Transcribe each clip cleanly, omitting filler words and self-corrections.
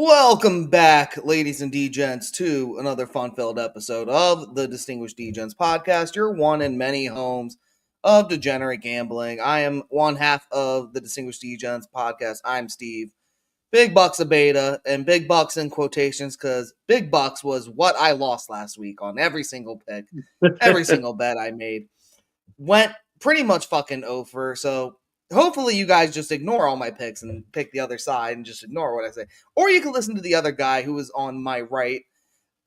Welcome back, ladies and DeGents, to another fun-filled episode of the Distinguished DeGents podcast, your one in many homes of degenerate gambling. I am one half of the Distinguished DeGents podcast. I'm Steve. Big Bucks a beta, and big bucks in quotations, because big bucks was what I lost last week on every single pick, every single bet I made. Went pretty much fucking over, so hopefully you guys just ignore all my picks and pick the other side and just ignore what I say. Or you can listen to the other guy who is on my right.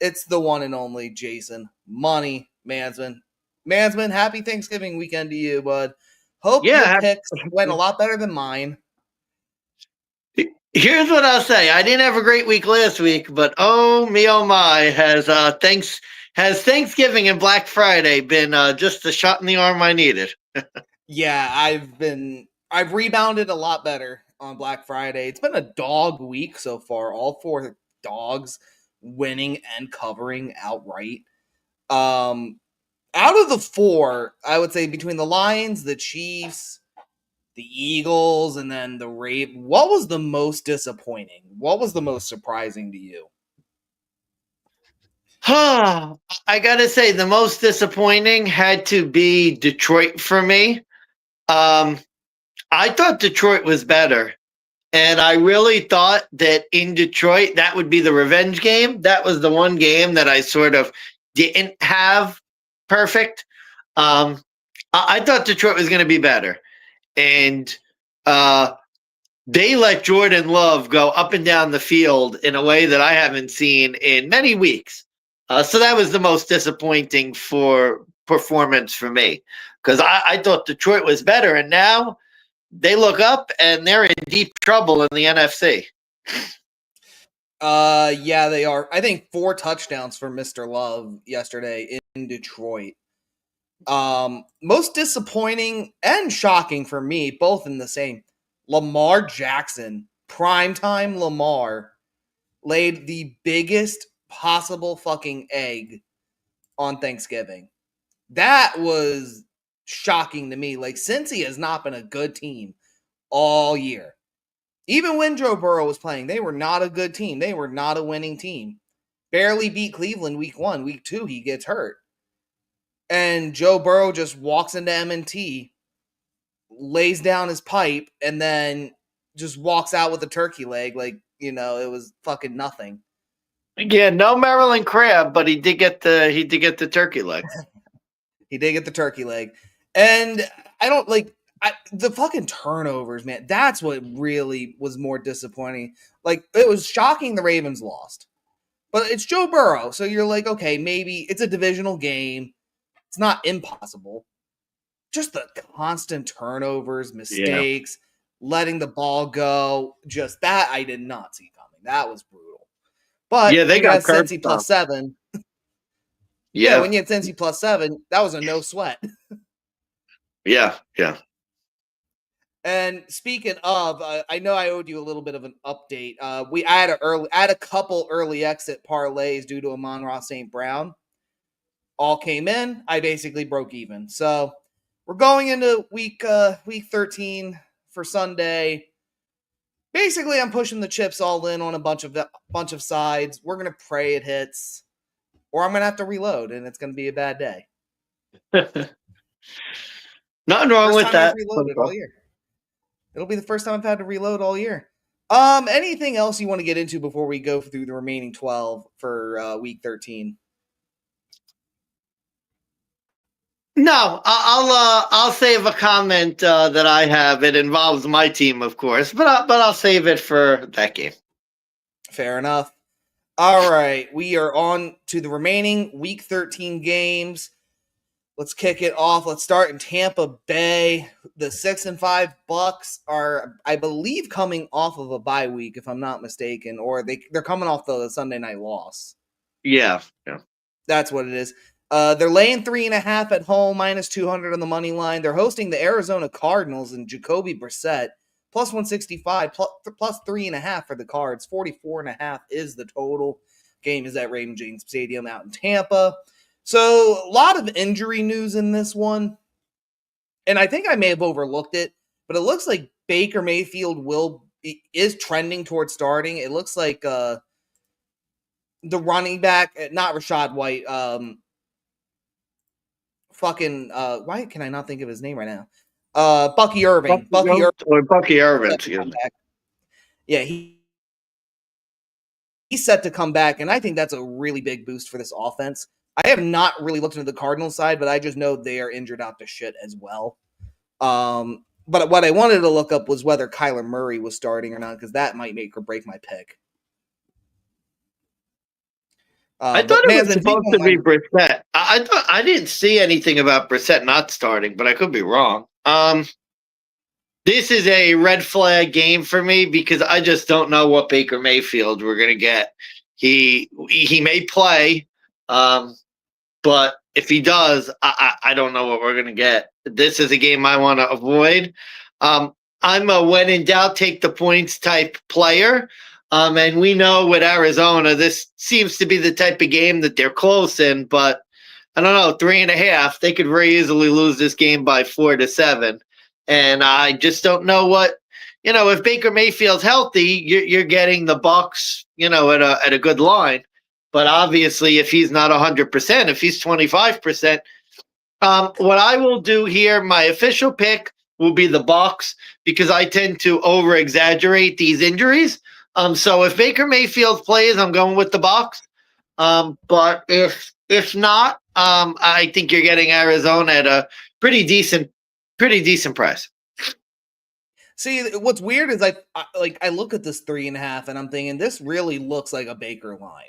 It's the one and only Jason Money Mansman. Mansman, happy Thanksgiving weekend to you, bud. Hope your picks went a lot better than mine. Here's what I'll say. I didn't have a great week last week, but oh me, oh my, has Thanksgiving and Black Friday been just the shot in the arm I needed. Yeah, I've rebounded a lot better on Black Friday. It's been a dog week so far. All four dogs winning and covering outright. Out of the four, I would say between the Lions, the Chiefs, the Eagles, and then the Ravens, what was the most disappointing? What was the most surprising to you? I gotta say, the most disappointing had to be Detroit for me. I thought Detroit was better. And I really thought that in Detroit, that would be the revenge game. That was the one game that I sort of didn't have perfect. I thought Detroit was going to be better. And they let Jordan Love go up and down the field in a way that I haven't seen in many weeks. So that was the most disappointing performance for me, because I thought Detroit was better. And now they look up and they're in deep trouble in the NFC. Yeah, they are. I think 4 touchdowns for Mr. Love yesterday in Detroit. Most disappointing and shocking for me, both in the same. Lamar Jackson, primetime Lamar, laid the biggest possible fucking egg on Thanksgiving. That was shocking to me. Like, Cincy has not been a good team all year. Even when Joe Burrow was playing, they were not a good team. They were not a winning team. Barely beat Cleveland week 1. Week 2, he gets hurt. And Joe Burrow just walks into M&T, lays down his pipe, and then just walks out with a turkey leg. Like, it was fucking nothing. Yeah, no Maryland crab, but he did get the turkey leg. He did get the turkey leg. And I don't the fucking turnovers, man. That's what really was more disappointing. Like, it was shocking the Ravens lost. But it's Joe Burrow, so you're like, okay, maybe it's a divisional game. It's not impossible. Just the constant turnovers, mistakes, letting the ball go. Just that I did not see coming. That was brutal. But yeah, they got Cincy plus 7. Yeah, when you had Cincy plus 7, that was a no sweat. Yeah. And speaking of, I know I owed you a little bit of an update. I had a couple early exit parlays due to Amon-Ra St. Brown. All came in. I basically broke even. So we're going into week 13 for Sunday. Basically, I'm pushing the chips all in on a bunch of sides. We're gonna pray it hits, or I'm gonna have to reload, and it's gonna be a bad day. Nothing wrong with that. All year. It'll be the first time I've had to reload all year. Anything else you want to get into before we go through the remaining 12 for week 13? No, I'll save a comment that I have. It involves my team, of course, but I'll save it for that game. Fair enough. All right, we are on to the remaining week 13 games. Let's kick it off. Let's start in Tampa Bay. The 6-5 Bucks are, I believe, coming off of a bye week, if I'm not mistaken, or they're coming off the Sunday night loss. Yeah. That's what it is. They're laying 3.5 at home, minus 200 on the money line. They're hosting the Arizona Cardinals and Jacoby Brissett, plus 165, plus 3.5 for the Cards. 44.5 is the total. Game is at Raymond James Stadium out in Tampa. So a lot of injury news in this one. And I think I may have overlooked it, but it looks like Baker Mayfield will is trending towards starting. It looks like the running back, not Rashad White, why can I not think of his name right now? Bucky Irving. Bucky Irving. Or Bucky Irving, excuse me. Yeah, he's set to come back, and I think that's a really big boost for this offense. I have not really looked into the Cardinals side, but I just know they are injured out to shit as well. But what I wanted to look up was whether Kyler Murray was starting or not, because that might make or break my pick. I thought it was supposed to be Brissett. I didn't see anything about Brissett not starting, but I could be wrong. This is a red flag game for me because I just don't know what Baker Mayfield we're gonna get. He may play, but if he does, I don't know what we're gonna get. This is a game I want to avoid. I'm a when in doubt, take the points type player. And we know with Arizona, this seems to be the type of game that they're close in, but I don't know, 3.5, they could very easily lose this game by 4-7. And I just don't know what, if Baker Mayfield's healthy, you're getting the Bucs, at a good line. But obviously, if he's not 100%, if he's 25%, what I will do here, my official pick will be the Bucs because I tend to over exaggerate these injuries. So if Baker Mayfield plays, I'm going with the Bucs. But if not, I think you're getting Arizona at a pretty decent price. See, what's weird is I look at this 3.5 and I'm thinking this really looks like a Baker line.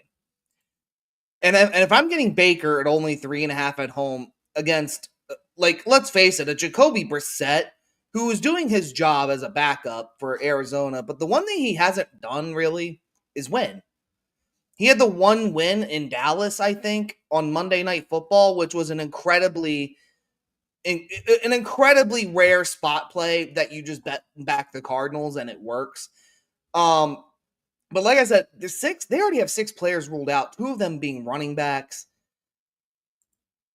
And if I'm getting Baker at only 3.5 at home against, let's face it, a Jacoby Brissett, who is doing his job as a backup for Arizona, but the one thing he hasn't done really is win. He had the one win in Dallas, I think, on Monday Night Football, which was an incredibly rare spot play that you just bet back the Cardinals and it works. But like I said, they already have 6 players ruled out, 2 of them being running backs.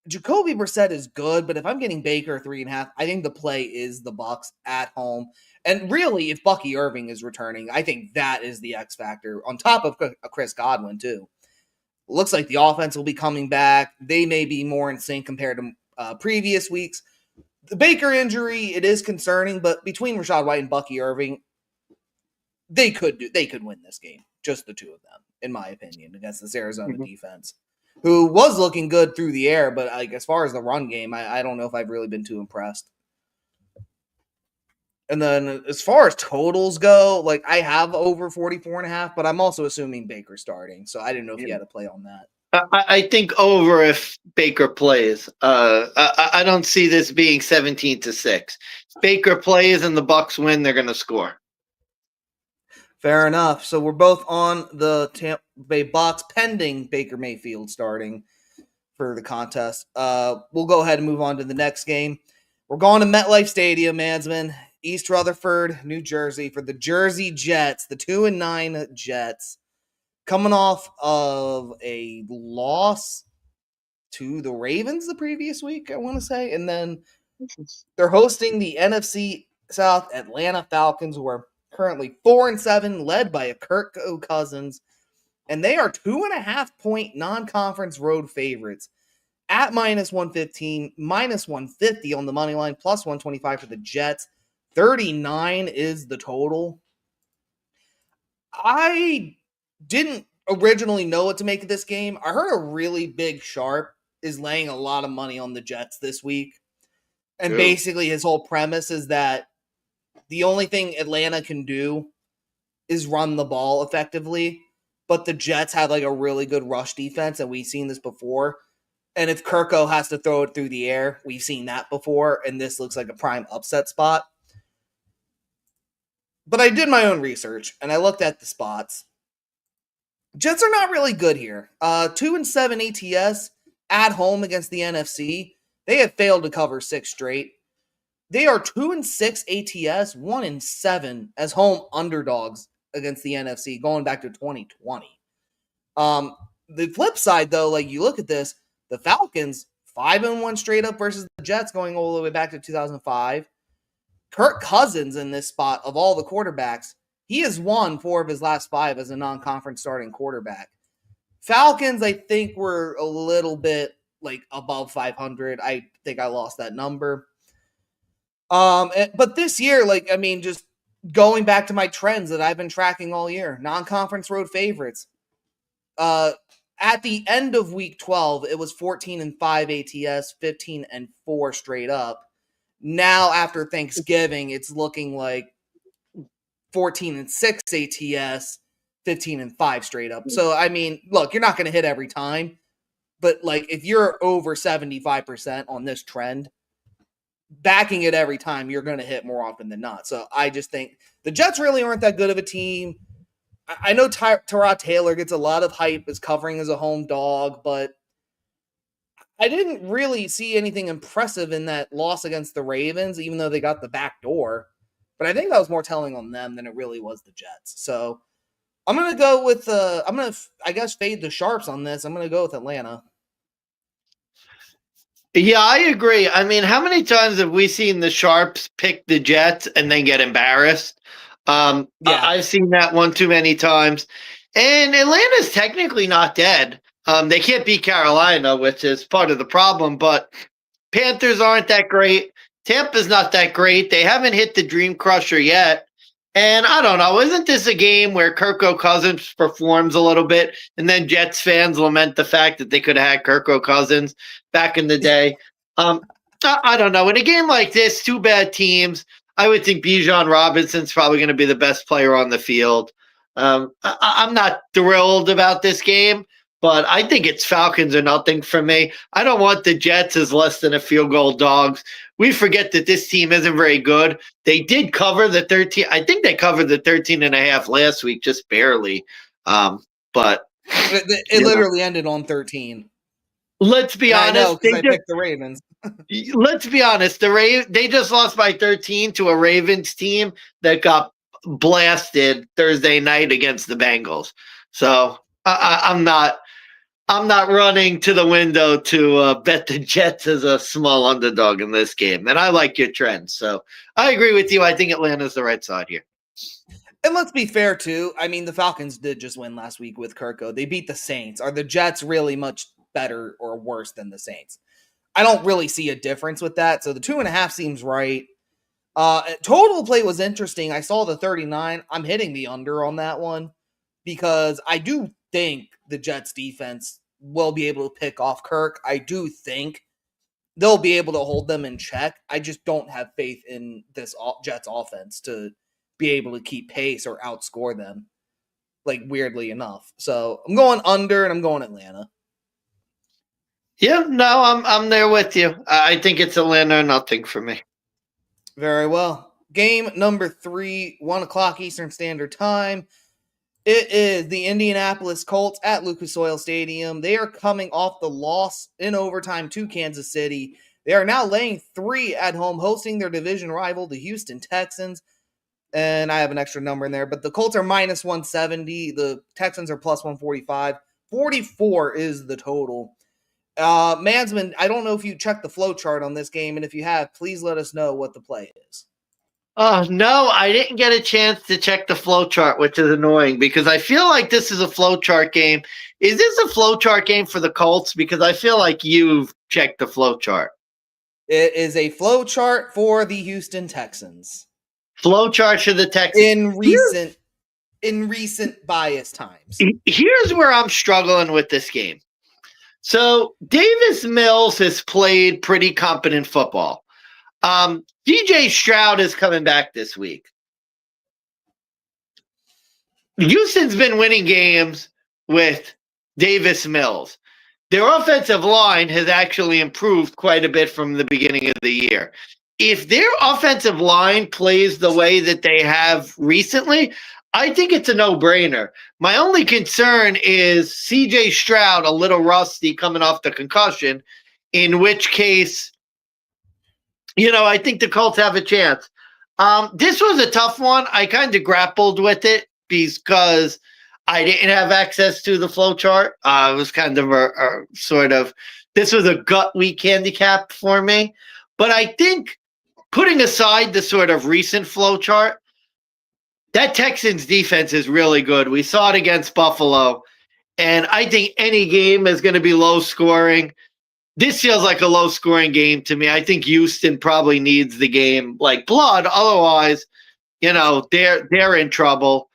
Jacoby Brissett is good, but if I'm getting Baker 3.5, I think the play is the Bucs at home. And really, if Bucky Irving is returning, I think that is the X factor on top of Chris Godwin too. Looks like the offense will be coming back. They may be more in sync compared to previous weeks. The Baker injury, it is concerning, but between Rachaad White and Bucky Irving, they could win this game. Just the 2 of them, in my opinion, against this Arizona defense, who was looking good through the air, but as far as the run game, I don't know if I've really been too impressed. And then as far as totals go, I have over 44.5, but I'm also assuming Baker starting, so I didn't know if you had to play on that. I think over if Baker plays. I don't see this being 17-6. If Baker plays and the Bucs win, they're going to score. Fair enough. So we're both on the Tampa Bay Bucs pending Baker Mayfield starting for the contest. We'll go ahead and move on to the next game. We're going to MetLife Stadium, Mansman, East Rutherford, New Jersey, for the Jersey Jets, the 2-9 Jets, coming off of a loss to the Ravens the previous week, I want to say. And then they're hosting the NFC South Atlanta Falcons, who are currently 4-7, led by a Kirk Cousins. And they are 2.5-point non-conference road favorites at -115, -150 on the money line, +125 for the Jets. 39 is the total. I didn't originally know what to make of this game. I heard a really big sharp is laying a lot of money on the Jets this week. And basically his whole premise is that the only thing Atlanta can do is run the ball effectively. But the Jets have a really good rush defense, and we've seen this before. And if Kirko has to throw it through the air, we've seen that before, and this looks like a prime upset spot. But I did my own research, and I looked at the spots. Jets are not really good here. 2-7 ATS at home against the NFC. They have failed to cover 6 straight. They are 2-6 ATS, 1-7 as home underdogs against the NFC, going back to 2020. The flip side, though, you look at this, the Falcons, 5-1 straight up versus the Jets, going all the way back to 2005. Kirk Cousins in this spot, of all the quarterbacks, He has won 4 of his last 5 as a non-conference starting quarterback. Falcons, I think, were a little bit like above 500. I think I lost that number. But this year, like, I mean, just going back to my trends that I've been tracking all year, non-conference road favorites. At the end of week 12, it was 14-5 ATS, 15-4 straight up. Now, after Thanksgiving, it's looking like 14-6 ATS, 15-5 straight up. So, I mean, look, you're not going to hit every time, but like if you're over 75% on this trend, backing it every time, you're going to hit more often than not. So I just think the Jets really aren't that good of a team. I know Tyrod Taylor gets a lot of hype as covering as a home dog, but I didn't really see anything impressive in that loss against the Ravens, even though they got the back door. But I think that was more telling on them than it really was the Jets. So I'm going to go with, I guess, fade the sharps on this. I'm going to go with Atlanta. Yeah, I agree. I mean, how many times have we seen the Sharps pick the Jets and then get embarrassed? I've seen that one too many times. And Atlanta's technically not dead. They can't beat Carolina, which is part of the problem, but Panthers aren't that great. Tampa's not that great. They haven't hit the Dream Crusher yet. And I don't know, isn't this a game where Kirko Cousins performs a little bit and then Jets fans lament the fact that they could have had Kirko Cousins back in the day? I don't know. In a game like this, 2 bad teams, I would think Bijan Robinson's probably going to be the best player on the field. I'm not thrilled about this game, but I think it's Falcons or nothing for me. I don't want the Jets as less than a field goal dogs. We forget that this team isn't very good. They did cover the 13. I think they covered the 13.5 last week, just barely. But it literally ended on 13. Let's be honest. I picked the Ravens. Let's be honest. They just lost by 13 to a Ravens team that got blasted Thursday night against the Bengals. So I'm not running to the window to bet the Jets as a small underdog in this game. And I like your trend. So I agree with you. I think Atlanta's the right side here. And let's be fair, too. I mean, the Falcons did just win last week with Kirko. They beat the Saints. Are the Jets really much better or worse than the Saints? I don't really see a difference with that. So the 2.5 seems right. Total play was interesting. I saw the 39. I'm hitting the under on that one because I do think the Jets defense will be able to pick off Kirk. I do think they'll be able to hold them in check. I just don't have faith in this Jets offense to be able to keep pace or outscore them, like, weirdly enough. So I'm going under and I'm going Atlanta. Yeah, no, I'm there with you. I think it's Atlanta or nothing for me. Very well. Game number 3, 1 o'clock Eastern Standard Time. It is the Indianapolis Colts at Lucas Oil Stadium. They are coming off the loss in overtime to Kansas City. They are now laying 3 at home, hosting their division rival, the Houston Texans. And I have an extra number in there, but the Colts are minus 170. The Texans are plus 145. 44 is the total. Mansman, I don't know if you checked the flow chart on this game, and if you have, please let us know what the play is. No, I didn't get a chance to check the flow chart, which is annoying because I feel like this is a flow chart game. Is this a flow chart game for the Colts? Because I feel like you've checked the flow chart. It is a flow chart for the Houston Texans. Flow chart for the Texans in recent bias times. Here's where I'm struggling with this game. So Davis Mills has played pretty competent football. DJ Stroud is coming back this week. Houston's been winning games with Davis Mills. Their offensive line has actually improved quite a bit from the beginning of the year. If their offensive line plays the way that they have recently, I think it's a no-brainer. My only concern is CJ Stroud a little rusty coming off the concussion, in which case, I think the Colts have a chance. This was a tough one. I kind of grappled with it because I didn't have access to the flow chart. It was kind of a sort of, this was a gut week handicap for me. But I think putting aside the sort of recent flow chart, that Texans defense is really good. We saw it against Buffalo, and I think any game is going to be low scoring. This feels like a low scoring game to me. I think Houston probably needs the game like blood. Otherwise, they're in trouble.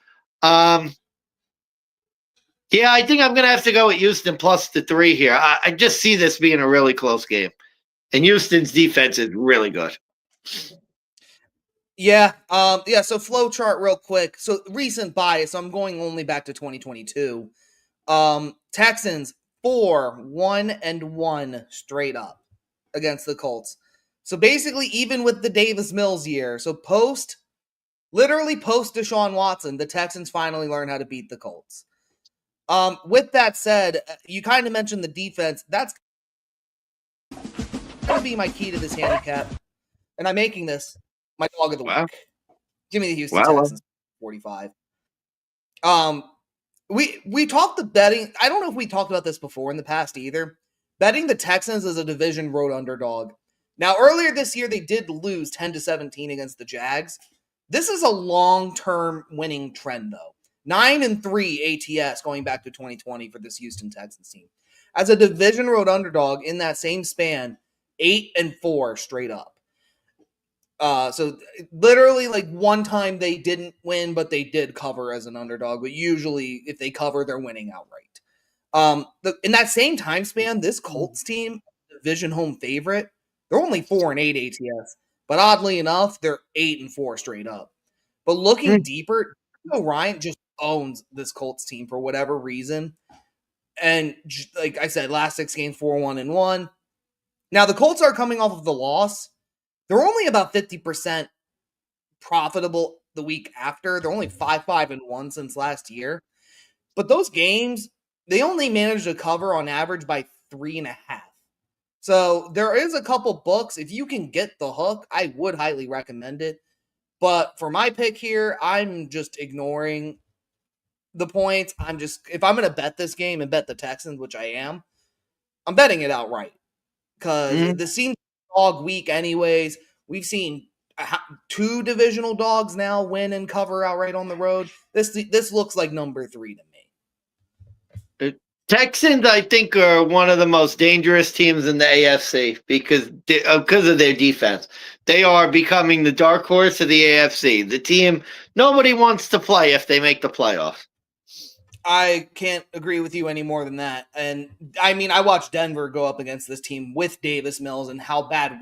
Yeah, I think I'm going to have to go with Houston plus the 3 here. I just see this being a really close game. And Houston's defense is really good. Yeah. So flow chart real quick. So recent bias. I'm going only back to 2022. Texans 4-1-1 straight up against the Colts. So basically, even with the Davis Mills year, so literally post Deshaun Watson, the Texans finally learned how to beat the Colts. With that said, you kind of mentioned the defense. That's going to be my key to this handicap. And I'm making this my dog of the week. Give me the Houston Texans 45. We talked the betting. I don't know if we talked about this before in the past either. Betting the Texans as a division road underdog. Now, earlier this year, they did lose 10-17 against the Jags. This is a long-term winning trend, though. 9-3 ATS going back to 2020 for this Houston Texans team. As a division road underdog in that same span, 8-4 straight up. So literally like one time they didn't win, but they did cover as an underdog. But usually if they cover, they're winning outright. In that same time span, this Colts team, division home favorite, they're only 4-8 ATS. But oddly enough, they're 8-4 straight up. But looking deeper, Ryan just owns this Colts team for whatever reason. And like I said, last 6 games, 4-1-1. Now the Colts are coming off of the loss. They're only about 50% profitable the week after. They're only 5-5-1 since last year. But those games, they only managed to cover on average by 3.5. So there is a couple books. If you can get the hook, I would highly recommend it. But for my pick here, I'm just ignoring the points. If I'm going to bet this game and bet the Texans, which I am, I'm betting it outright. Because this seems dog week anyways. We've seen 2 divisional dogs now win and cover outright on the road. This looks like number 3 to me. Texans, I think, are one of the most dangerous teams in the AFC because of their defense. They are becoming the dark horse of the AFC. The team nobody wants to play if they make the playoffs. I can't agree with you any more than that. And I mean, I watched Denver go up against this team with Davis Mills and how bad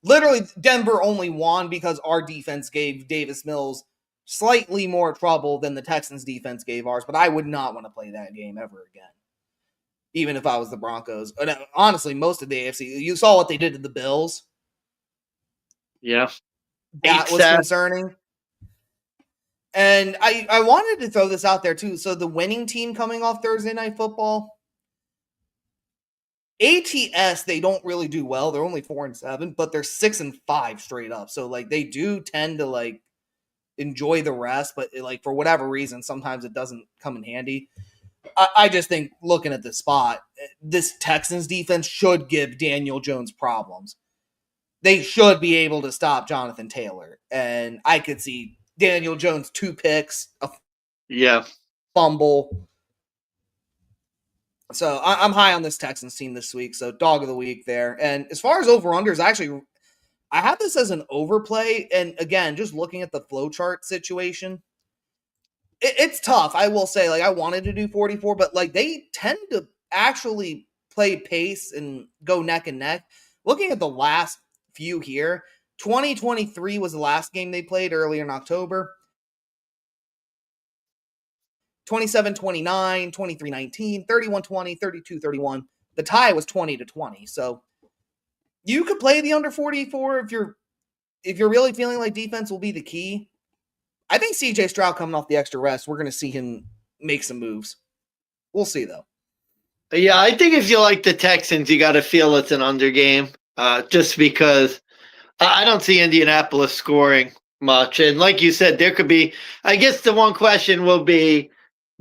literally Denver only won because our defense gave Davis Mills slightly more trouble than the Texans defense gave ours. But I would not want to play that game ever again, even if I was the Broncos. And honestly, most of the AFC, you saw what they did to the Bills. Yeah. That was concerning. And I wanted to throw this out there too. So the winning team coming off Thursday Night Football, ATS, they don't really do well. They're only 4-7, but they're 6-5 straight up. So like they do tend to like enjoy the rest, but like for whatever reason, sometimes it doesn't come in handy. I just think looking at the spot, this Texans defense should give Daniel Jones problems. They should be able to stop Jonathan Taylor, and I could see Daniel Jones 2 picks, a fumble. So I'm high on this Texans team this week. So dog of the week there. And as far as over-unders, actually, I have this as an overplay. And again, just looking at the flow chart situation, it's tough. I will say, like, I wanted to do 44, but like they tend to actually play pace and go neck and neck. Looking at the last few here, 2023 was the last game they played earlier in October. 27-29, 23-19, 31-20, 32-31. The tie was 20-20. So you could play the under 44 if you're really feeling like defense will be the key. I think CJ Stroud coming off the extra rest, we're going to see him make some moves. We'll see, though. Yeah, I think if you like the Texans, you got to feel it's an under game just because I don't see Indianapolis scoring much. And like you said, there could be – I guess the one question will be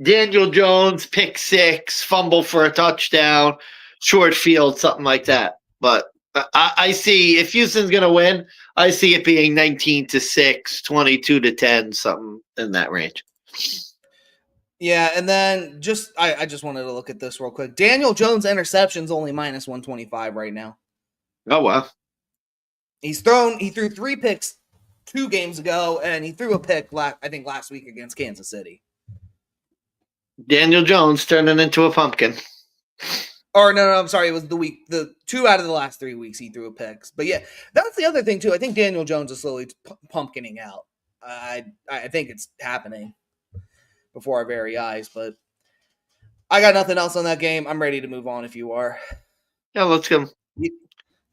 Daniel Jones, pick 6, fumble for a touchdown, short field, something like that. But I see if Houston's going to win, I see it being 19-6, 22-10, something in that range. Yeah, and then I just wanted to look at this real quick. Daniel Jones interceptions only minus 125 right now. Oh, wow. He threw 3 picks 2 games ago, and he threw a pick I think last week against Kansas City. Daniel Jones turning into a pumpkin. Or no, I'm sorry, it was the 2 out of the last 3 weeks he threw a picks. But yeah, that's the other thing too. I think Daniel Jones is slowly pumpkining out. I think it's happening before our very eyes, but I got nothing else on that game. I'm ready to move on if you are. Yeah, let's go.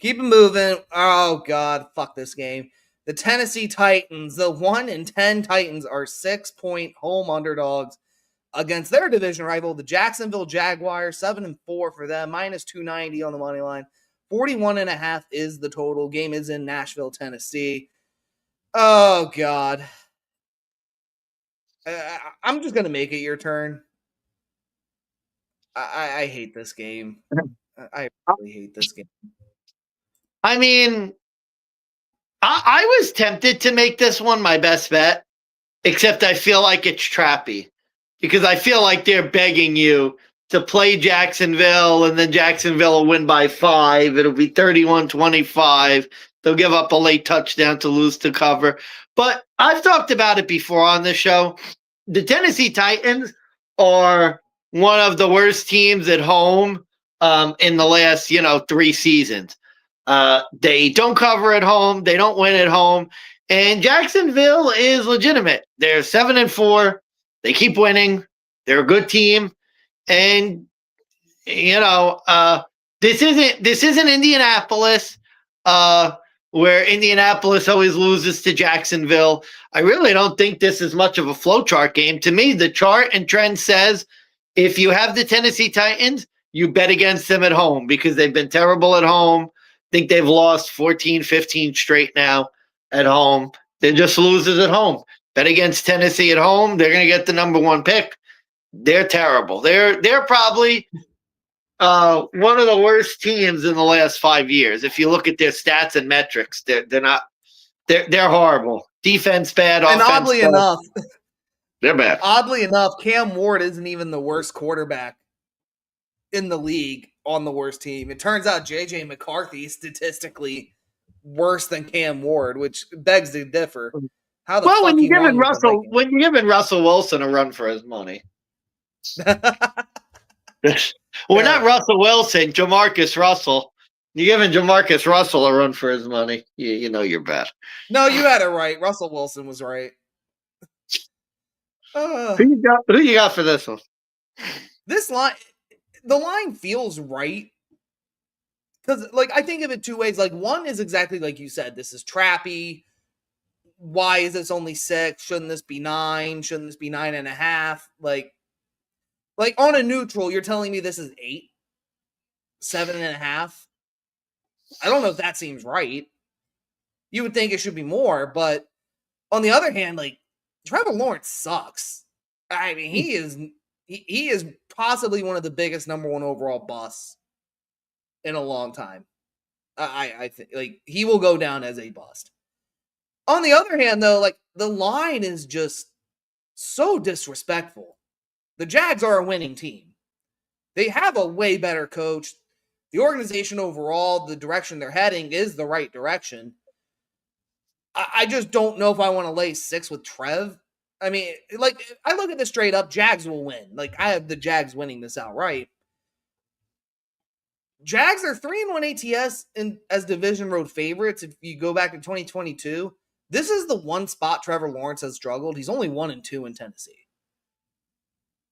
Keep it moving. Oh God, fuck this game. The Tennessee Titans, the 1-10 Titans are 6-point home underdogs against their division rival, the Jacksonville Jaguars. 7-4 for them, minus 290 on the money line. 41.5 is the total. Game is in Nashville, Tennessee. Oh God. I'm just gonna make it your turn. I hate this game. I really hate this game. I mean, I was tempted to make this one my best bet, except I feel like it's trappy because I feel like they're begging you to play Jacksonville, and then Jacksonville will win by 5. It'll be 31-25. They'll give up a late touchdown to lose to cover. But I've talked about it before on the show. The Tennessee Titans are one of the worst teams at home in the last, 3 seasons. They don't cover at home. They don't win at home. And Jacksonville is legitimate. They're 7-4. They keep winning. They're a good team. And this isn't Indianapolis, where Indianapolis always loses to Jacksonville. I really don't think this is much of a flowchart game. To me, the chart and trend says if you have the Tennessee Titans, you bet against them at home because they've been terrible at home. I think they've lost 14, 15 straight now at home. They're just losers at home. Bet against Tennessee at home. They're going to get the number 1 pick. They're terrible. They're probably one of the worst teams in the last 5 years. If you look at their stats and metrics, they're horrible. Defense bad, and offense oddly bad. enough, They're bad. Oddly enough, Cam Ward isn't even the worst quarterback in the league on the worst team. It turns out JJ McCarthy is statistically worse than Cam Ward, which begs to differ. How the fuck when he you're won giving with the when you're giving Russell Wilson a run for his money. We're not Russell Wilson, Jamarcus Russell. You're giving Jamarcus Russell a run for his money. You know you're bad. No, you had it right. Russell Wilson was right. Who you got for this one? This line, the line feels right. Because, I think of it 2 ways. One is exactly like you said. This is trappy. Why is this only 6? Shouldn't this be 9? Shouldn't this be 9.5? On a neutral, you're telling me this is 8? 7.5? I don't know if that seems right. You would think it should be more, but on the other hand, Trevor Lawrence sucks. I mean, he is possibly one of the biggest number 1 overall busts in a long time. I think he will go down as a bust. On the other hand, though, the line is just so disrespectful. The Jags are a winning team. They have a way better coach. The organization overall, the direction they're heading is the right direction. I just don't know if I want to lay 6 with Trev. I mean, I look at this straight up, Jags will win. I have the Jags winning this outright. Jags are 3-1 ATS as division road favorites. If you go back to 2022, this is the one spot Trevor Lawrence has struggled. He's only 1-2 in Tennessee.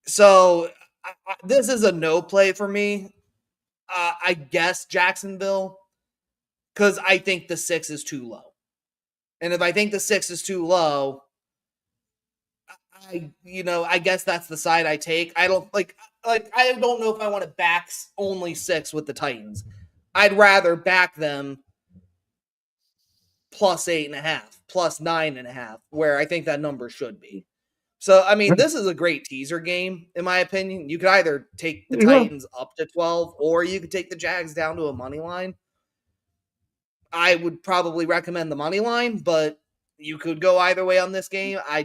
So this is a no play for me. I guess Jacksonville, because I think the 6 is too low. And if I think the 6 is too low, I guess that's the side I take. I don't I don't know if I want to back only 6 with the Titans. I'd rather back them plus 8.5, plus 9.5, where I think that number should be. So, I mean, this is a great teaser game, in my opinion. You could either take the Titans up to 12, or you could take the Jags down to a money line. I would probably recommend the money line, but you could go either way on this game. I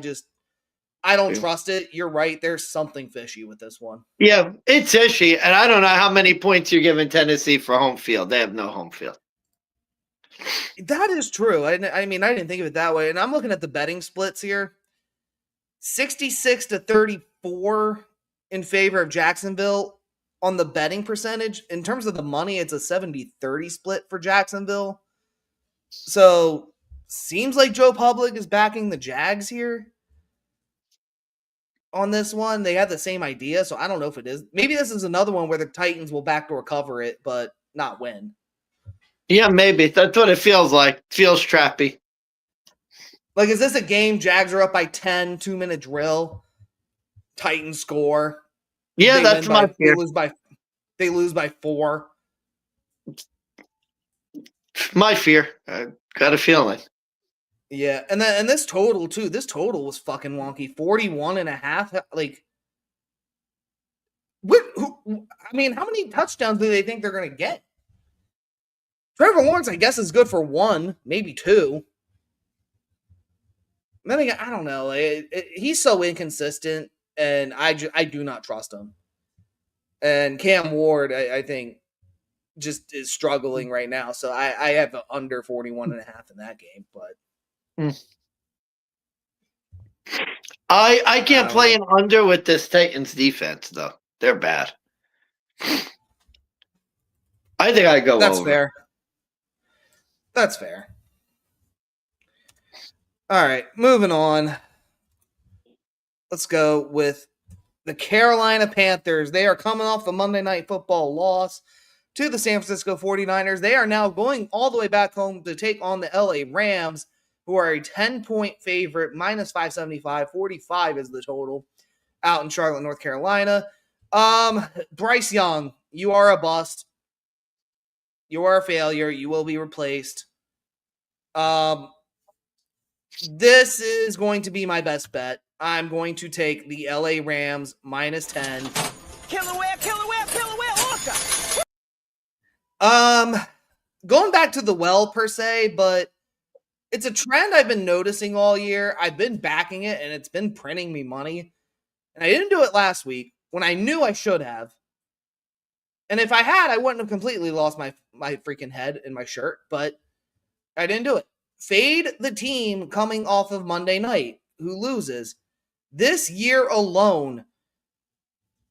don't trust it. You're right. There's something fishy with this one. Yeah, it's fishy, and I don't know how many points you're giving Tennessee for home field. They have no home field. That is true. I mean, I didn't think of it that way. And I'm looking at the betting splits here. 66 to 34 in favor of Jacksonville on the betting percentage. In terms of the money, it's a 70-30 split for Jacksonville. So seems like Joe Public is backing the Jags here on this one. They had the same idea, so I don't know if it is. Maybe this is another one where the Titans will backdoor cover it, but not win. Yeah, maybe. That's what it feels like. Feels trappy. Like, is this a game? Jags are up by 10, 2-minute drill. Titans score. Yeah, that's my fear. They lose by 4. My fear. I got a feeling. Yeah, and this total too. This total was fucking wonky. 41.5. Like, I mean, how many touchdowns do they think they're gonna get? Trevor Lawrence, I guess, is good for 1, maybe 2. Then again, I don't know. He's so inconsistent, and I do not trust him. And Cam Ward, I think, just is struggling right now. So I have under 41.5 in that game. But I can't play an under with this Titans defense, though. They're bad. I think I go That's over. fair. That's fair. All right, moving on. Let's go with the Carolina Panthers. They are coming off the Monday Night Football loss to the San Francisco 49ers. They are now going all the way back home to take on the LA Rams, who are a 10-point favorite, minus 575. 45 is the total out in Charlotte, North Carolina. Bryce Young, you are a bust. You are a failure. You will be replaced. This is going to be my best bet. I'm going to take the LA Rams minus 10. Killer whale, orca. Going back to the well per se, but it's a trend I've been noticing all year. I've been backing it, and it's been printing me money. And I didn't do it last week when I knew I should have. And if I had, I wouldn't have completely lost my freaking head in my shirt, but I didn't do it. Fade the team coming off of Monday night who loses. This year alone,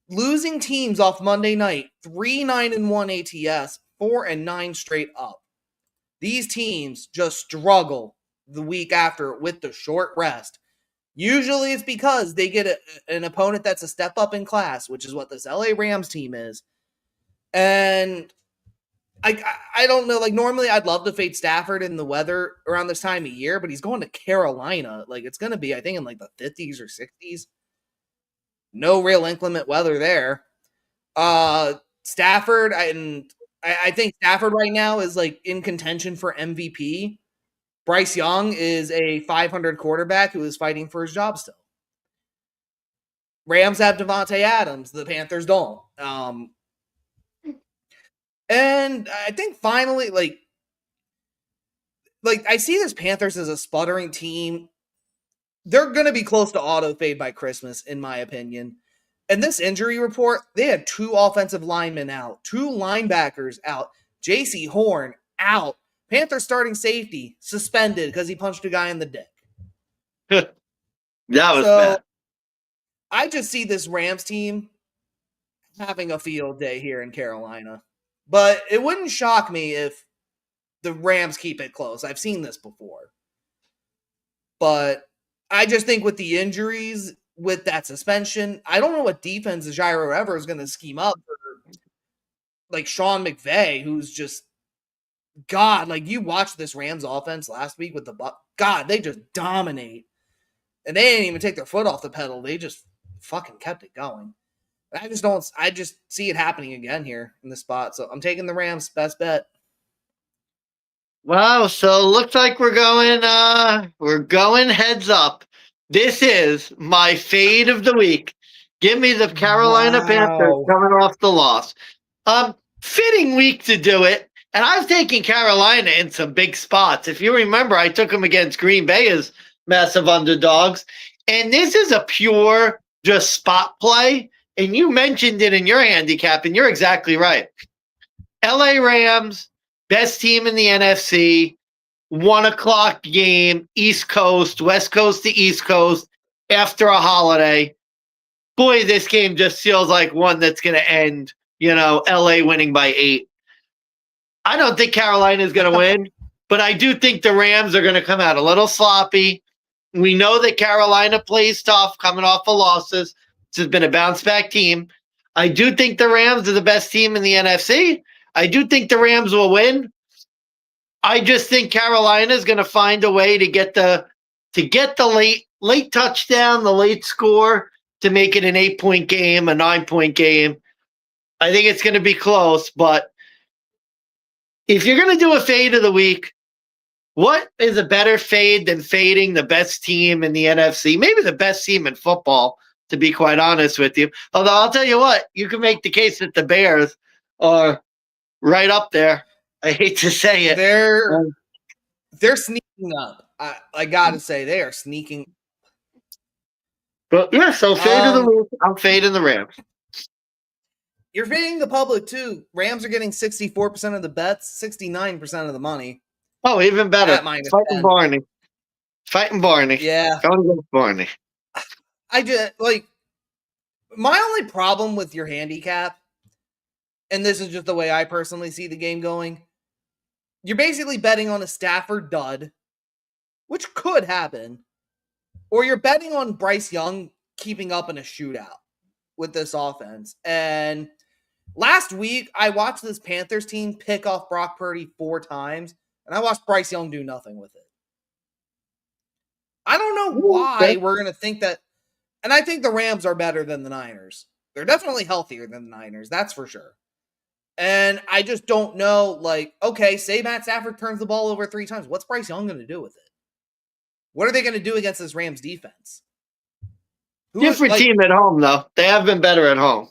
losing teams off Monday night, 3-9-1 ATS, 4-9 straight up. These teams just struggle the week after with the short rest. Usually it's because they get an opponent that's a step up in class, which is what this LA Rams team is. And I don't know, like normally I'd love to fade Stafford in the weather around this time of year, but he's going to Carolina. Like it's going to be, I think, in like the 50s or 60s. No real inclement weather there. Stafford, I think Stafford right now is like in contention for MVP. Bryce Young is a 500 quarterback who is fighting for his job still. Rams have Devontae Adams. The Panthers don't. And I think finally, like I see this Panthers as a sputtering team. They're going to be close to auto fade by Christmas, in my opinion. And this injury report, they had 2 offensive linemen out, 2 linebackers out, J.C. Horn out, Panthers starting safety suspended because he punched a guy in the dick. That was bad. I just see this Rams team having a field day here in Carolina. But it wouldn't shock me if the Rams keep it close. I've seen this before. But I just think with the injuries, with that suspension, I don't know what defense Jairo Ever is going to scheme up for, like Sean McVay, who's just, God, like you watched this Rams offense last week with the God, they just dominate. And they didn't even take their foot off the pedal. They just fucking kept it going. I just see it happening again here in this spot. So I'm taking the Rams, best bet. Wow, so looks like we're going heads up. This is my fade of the week. Give me the Carolina Panthers coming off the loss. Fitting week to do it. And I've taken Carolina in some big spots. If you remember, I took them against Green Bay as massive underdogs. And this is a pure just spot play. And you mentioned it in your handicap, and you're exactly right. LA Rams, best team in the NFC, 1 o'clock game, East Coast, West Coast to East Coast, after a holiday. Boy, this game just feels like one that's going to end, LA winning by 8. I don't think Carolina's going to win, but I do think the Rams are going to come out a little sloppy. We know that Carolina plays tough coming off of losses. This has been a bounce back team. I do think the Rams are the best team in the NFC. I do think the Rams will win. I just think Carolina is going to find a way to get the late touchdown, the late score to make it an 8-point game, a 9-point game. I think it's going to be close, but if you're going to do a fade of the week, what is a better fade than fading the best team in the NFC? Maybe the best team in football, to be quite honest with you. Although I'll tell you what, you can make the case that the Bears are right up there. I hate to say it. They're sneaking up. I got to say, they are sneaking. But yeah, so fade of the week. I'm fading the Rams. You're fading the public too. Rams are getting 64% of the bets, 69% of the money. Oh, even better. Fighting Barney. Fighting Barney. Yeah. Going against Barney. I just my only problem with your handicap, and this is just the way I personally see the game going, you're basically betting on a Stafford dud, which could happen, or you're betting on Bryce Young keeping up in a shootout with this offense. And last week, I watched this Panthers team pick off Brock Purdy 4 times, and I watched Bryce Young do nothing with it. I don't know why we're going to think that. And I think the Rams are better than the Niners. They're definitely healthier than the Niners, that's for sure. And I just don't know, okay, say Matt Stafford turns the ball over 3 times. What's Bryce Young going to do with it? What are they going to do against this Rams defense? Different team at home, though. They have been better at home.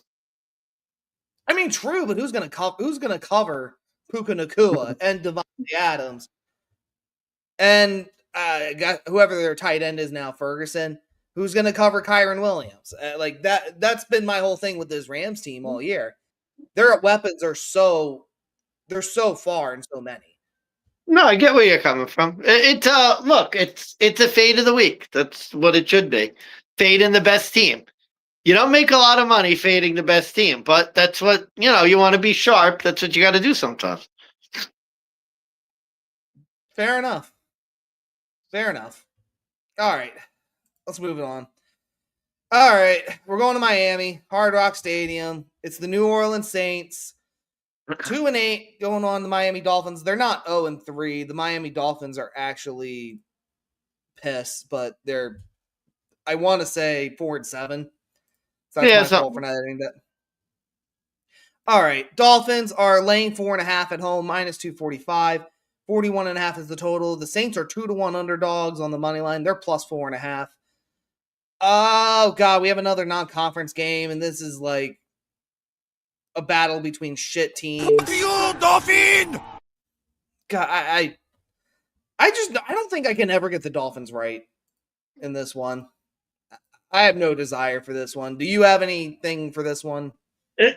I mean, true, but who's going to cover Puka Nacua and Devontae Adams and whoever their tight end is now, Ferguson? Who's going to cover Kyron Williams? That's been my whole thing with this Rams team all year. Their weapons are they're so far and so many. No, I get where you're coming from. It's a fade of the week. That's what it should be. Fading the best team. You don't make a lot of money fading the best team, but that's what, you want to be sharp. That's what you got to do sometimes. Fair enough. All right. Let's move it on. All right. We're going to Miami, Hard Rock Stadium. It's the New Orleans Saints. 2-8 going on the Miami Dolphins. They're not 0-3. The Miami Dolphins are actually pissed, but they're, I want to say, 4-7. So that's my fault for not adding that. All right. Dolphins are laying 4.5 at home, -245. 41.5 is the total. The Saints are 2-1 underdogs on the money line. They're +4.5. Oh, God. We have another non-conference game, and this is like a battle between shit teams. You, Dolphin! God, I don't think I can ever get the Dolphins right in this one. I have no desire for this one. Do you have anything for this one?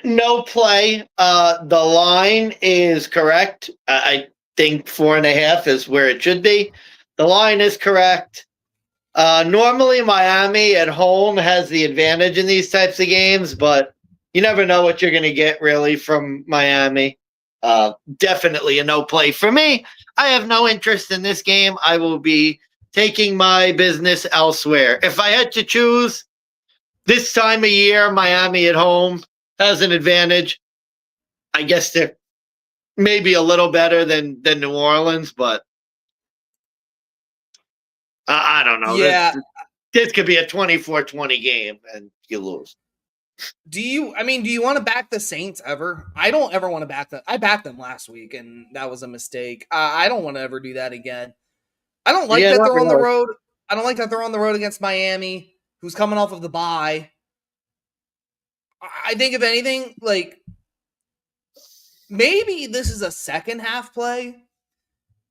No play. The line is correct. I think 4.5 is where it should be. The line is correct. Normally Miami at home has the advantage in these types of games, but you never know what you're going to get really from Miami. Definitely a no play for me. I have no interest in this game. I will be taking my business elsewhere. If I had to choose this time of year, Miami at home has an advantage. I guess they're maybe a little better than New Orleans, but I don't know. Yeah. This could be a 24-20 game and you lose. Do you want to back the Saints ever? I don't ever want to back them. I backed them last week, and that was a mistake. I don't want to ever do that again. I don't like that they're on the road. I don't like that they're on the road against Miami, who's coming off of the bye. I think, if anything, maybe this is a second half play.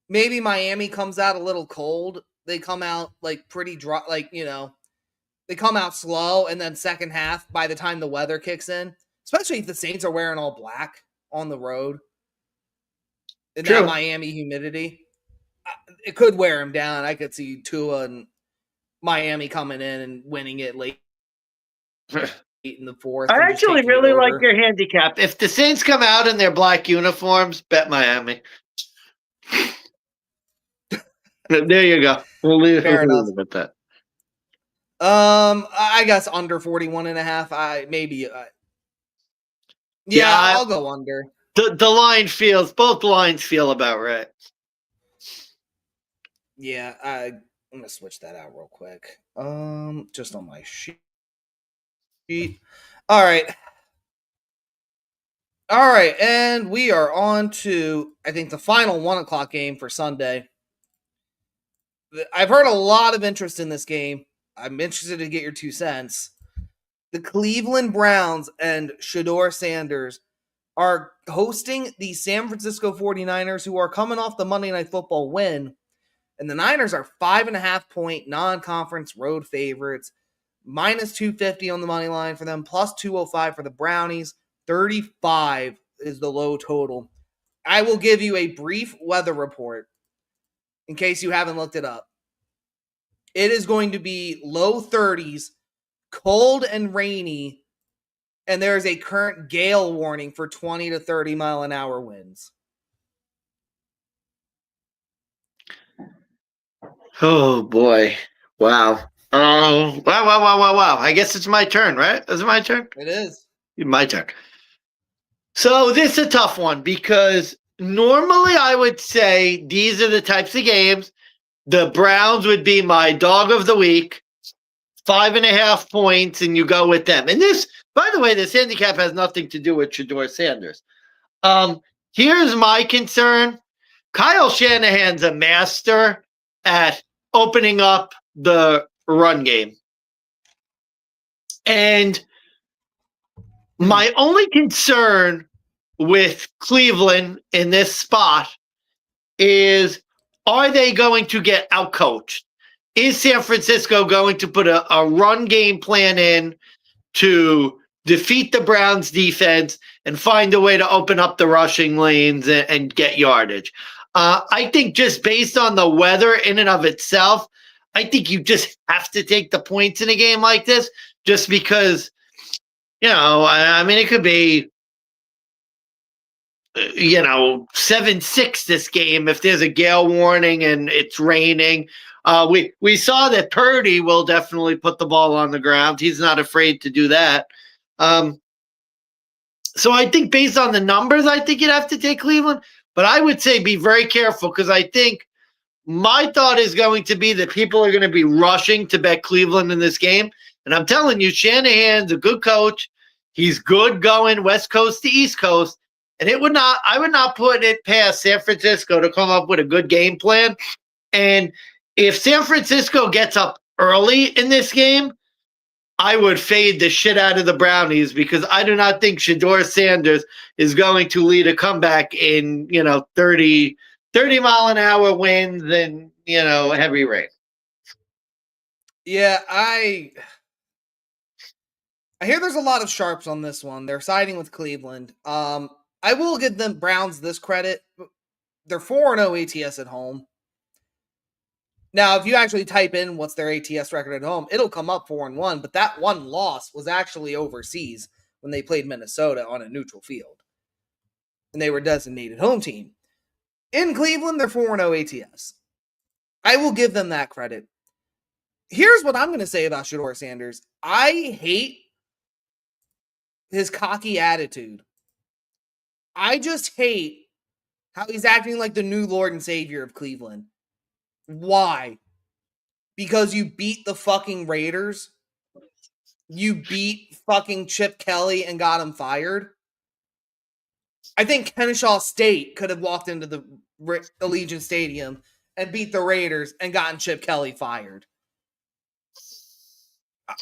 Maybe Miami comes out a little cold. They come out like pretty dry, like, they come out slow, and then second half, by the time the weather kicks in, especially if the Saints are wearing all black on the road in that Miami humidity, it could wear them down. I could see Tua and Miami coming in and winning it late in the fourth. I actually really like your handicap. If the Saints come out in their black uniforms, bet Miami. There you go. We'll leave it at that. I guess under 41.5. I'll go under. The line both lines feel about right. Yeah, I'm gonna switch that out real quick. Just on my sheet. All right, and we are on to, I think, the final 1:00 game for Sunday. I've heard a lot of interest in this game. I'm interested to get your 2 cents. The Cleveland Browns and Shedeur Sanders are hosting the San Francisco 49ers, who are coming off the Monday Night Football win. And the Niners are 5.5-point non-conference road favorites. Minus 250 on the money line for them, plus 205 for the Brownies. 35 is the low total. I will give you a brief weather report in case you haven't looked it up. It is going to be low 30s, cold and rainy, and there is a current gale warning for 20 to 30 mile an hour winds. Oh boy. Wow. Wow. I guess it's my turn, right? Is it my turn? It is. My turn. So this is a tough one because normally I would say these are the types of games. The Browns would be my dog of the week, 5.5 points, and you go with them. And this, by the way, this handicap has nothing to do with Shedeur Sanders. Here's my concern. Kyle Shanahan's a master at opening up the run game. And my only concern with Cleveland in this spot is, are they going to get outcoached? Is San Francisco going to put a run game plan in to defeat the Browns defense and find a way to open up the rushing lanes and get yardage? I think just based on the weather in and of itself, I think you just have to take the points in a game like this just because, it could be, 7-6 this game if there's a gale warning and it's raining. We saw that Purdy will definitely put the ball on the ground. He's not afraid to do that. So I think based on the numbers, I think you'd have to take Cleveland. But I would say be very careful because I think my thought is going to be that people are going to be rushing to bet Cleveland in this game. And I'm telling you, Shanahan's a good coach. He's good going West Coast to East Coast. And I would not put it past San Francisco to come up with a good game plan. And if San Francisco gets up early in this game, I would fade the shit out of the Brownies because I do not think Shedeur Sanders is going to lead a comeback in, 30 mile an hour winds and, heavy rain. Yeah, I hear there's a lot of sharps on this one. They're siding with Cleveland. I will give them Browns this credit. They're 4-0 ATS at home. Now, if you actually type in what's their ATS record at home, it'll come up 4-1, but that one loss was actually overseas when they played Minnesota on a neutral field. And they were designated home team. In Cleveland, they're 4-0 ATS. I will give them that credit. Here's what I'm going to say about Shedeur Sanders. I hate his cocky attitude. I just hate how he's acting like the new Lord and Savior of Cleveland. Why? Because you beat the fucking Raiders? You beat fucking Chip Kelly and got him fired? I think Kennesaw State could have walked into the Allegiant Stadium and beat the Raiders and gotten Chip Kelly fired.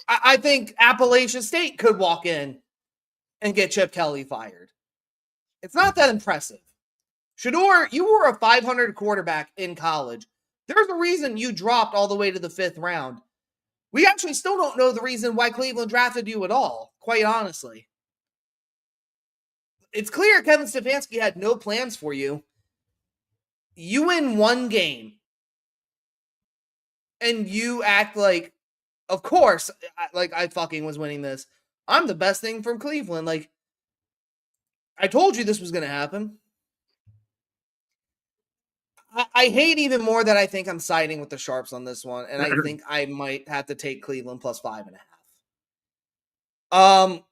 I think Appalachian State could walk in and get Chip Kelly fired. It's not that impressive. Shedeur, you were a 500 quarterback in college. There's a reason you dropped all the way to the 5th round. We actually still don't know the reason why Cleveland drafted you at all, quite honestly. It's clear Kevin Stefanski had no plans for you. You win one game, and you act like, of course, like I fucking was winning this. I'm the best thing from Cleveland. Like, I told you this was going to happen. I hate even more that I think I'm siding with the Sharps on this one, and I think I might have to take Cleveland plus 5.5.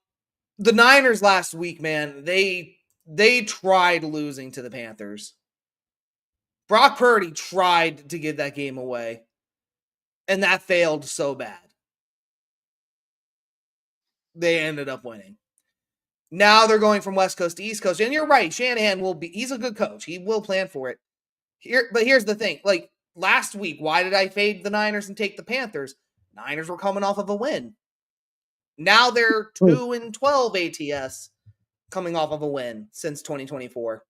The Niners last week, man, they tried losing to the Panthers. Brock Purdy tried to give that game away, and that failed so bad. They ended up winning. Now they're going from West Coast to East Coast, and you're right, Shanahan he's a good coach. He will plan for it. But here's the thing. Like, last week, why did I fade the Niners and take the Panthers? Niners were coming off of a win. Now they're 2-12 ATS coming off of a win since 2024.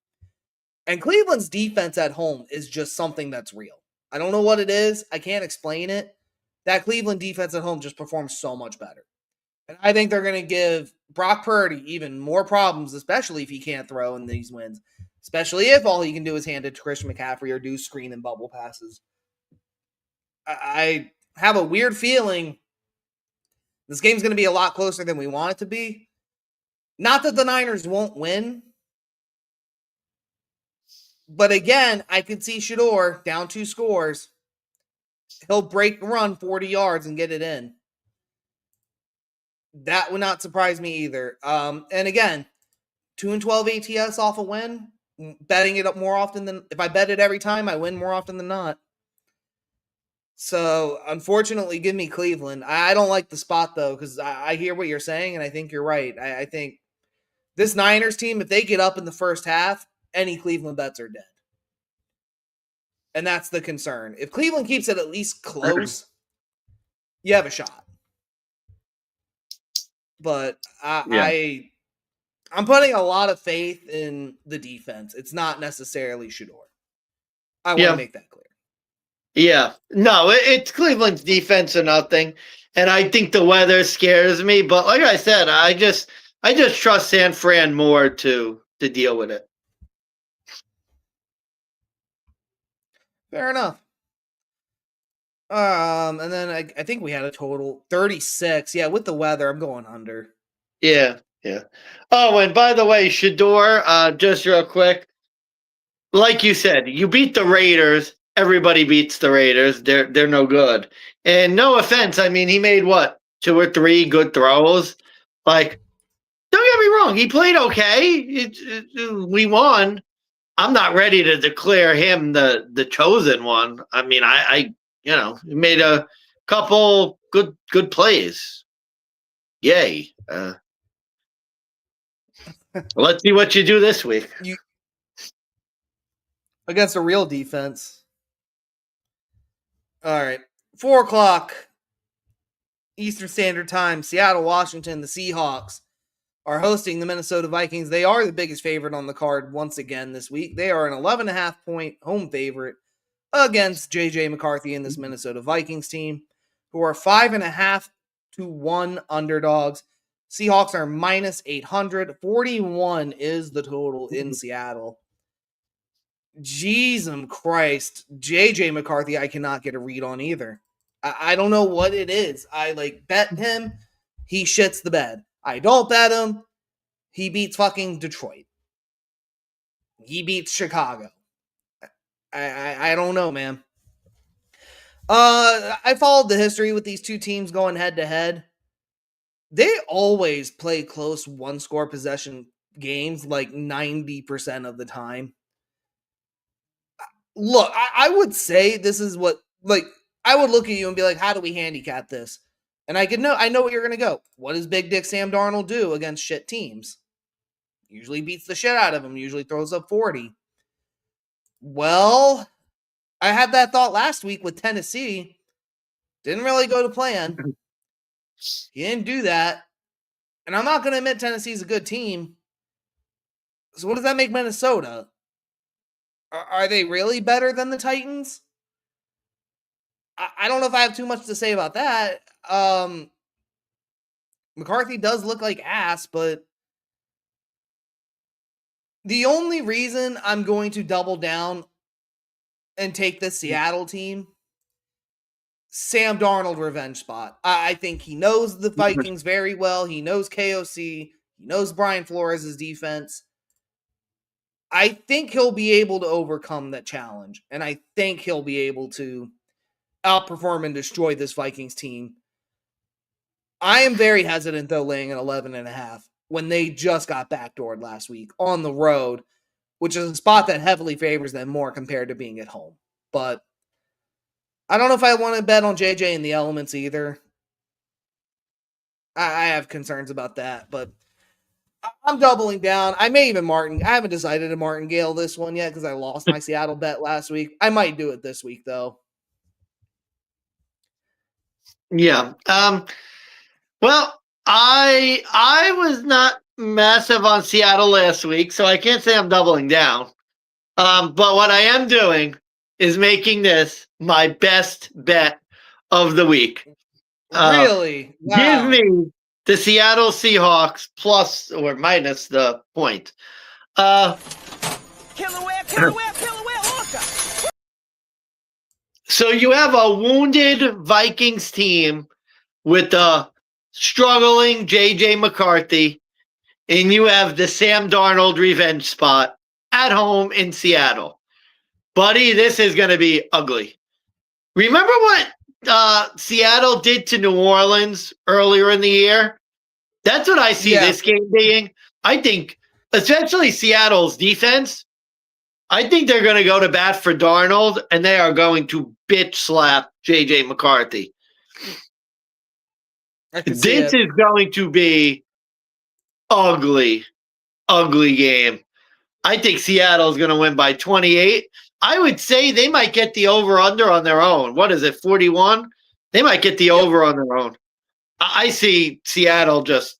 And Cleveland's defense at home is just something that's real. I don't know what it is. I can't explain it. That Cleveland defense at home just performs so much better. And I think they're going to give Brock Purdy even more problems, especially if he can't throw in these wins. Especially if all he can do is hand it to Christian McCaffrey or do screen and bubble passes. I have a weird feeling this game's going to be a lot closer than we want it to be. Not that the Niners won't win. But again, I could see Shedeur down 2 scores. He'll break run 40 yards and get it in. That would not surprise me either. And again, 2-12 ATS off a win. Betting it up more often than, if I bet it every time, I win more often than not. So, unfortunately, give me Cleveland. I don't like the spot, though, because I hear what you're saying, and I think you're right. I think this Niners team, if they get up in the first half, any Cleveland bets are dead. And that's the concern. If Cleveland keeps it at least close, you have a shot. But I'm putting a lot of faith in the defense. It's not necessarily Shedeur. I want to make that clear. Yeah. No, it's Cleveland's defense or nothing. And I think the weather scares me. But like I said, I just trust San Fran more to deal with it. Fair enough. And then I think we had a total 36. Yeah, with the weather, I'm going under. Yeah. Oh, and by the way, Shedeur, just real quick, like you said, you beat the Raiders. Everybody beats the Raiders. They're no good. And no offense, I mean, he made what, 2 or 3 good throws. Like, don't get me wrong, he played okay. We won. I'm not ready to declare him the chosen one. I mean, I he made a couple good plays. Yay. Let's see what you do this week. Against a real defense. All right. 4 o'clock Eastern Standard Time, Seattle, Washington. The Seahawks are hosting the Minnesota Vikings. They are the biggest favorite on the card once again this week. They are an 11.5 point home favorite against J.J. McCarthy and this Minnesota Vikings team, who are 5.5 to 1 underdogs. Seahawks are minus 800. 41 is the total in Seattle. Jesus Christ. J.J. McCarthy, I cannot get a read on either. I don't know what it is. I bet him, he shits the bed. I don't bet him, he beats fucking Detroit. He beats Chicago. I don't know, man. I followed the history with these two teams going head to head. They always play close 1-score possession games like 90% of the time. Look, I would say this is what, I would look at you and be like, how do we handicap this? And I know what you're going to go. What does Big Dick Sam Darnold do against shit teams? Usually beats the shit out of them. Usually throws up 40. Well, I had that thought last week with Tennessee. Didn't really go to plan. He didn't do that. And I'm not going to admit Tennessee's a good team. So what does that make Minnesota? Are they really better than the Titans? I don't know if I have too much to say about that. McCarthy does look like ass, but the only reason I'm going to double down and take the Seattle team, Sam Darnold revenge spot. I think he knows the Vikings very well. He knows KOC. He knows Brian Flores' defense. I think he'll be able to overcome that challenge, and I think he'll be able to outperform and destroy this Vikings team. I am very hesitant, though, laying an 11.5 when they just got backdoored last week on the road, which is a spot that heavily favors them more compared to being at home. But I don't know if I want to bet on JJ in the elements either. I have concerns about that, but I'm doubling down. I haven't decided to martingale this one yet because I lost my Seattle bet last week. I might do it this week, though. Yeah. Well, I was not massive on Seattle last week, so I can't say I'm doubling down. But what I am doing is making this my best bet of the week. Really? Wow. Give me the Seattle Seahawks plus or minus the point. Killer whale, orca! So you have a wounded Vikings team with a struggling J.J. McCarthy, and you have the Sam Darnold revenge spot at home in Seattle. Buddy, this is going to be ugly. Remember what Seattle did to New Orleans earlier in the year? That's what I see this game being. I think, especially Seattle's defense, I think they're going to go to bat for Darnold, and they are going to bitch slap J.J. McCarthy. This is going to be ugly game. I think Seattle is going to win by 28. I would say they might get the over-under on their own. What is it, 41? They might get the over on their own. I see Seattle just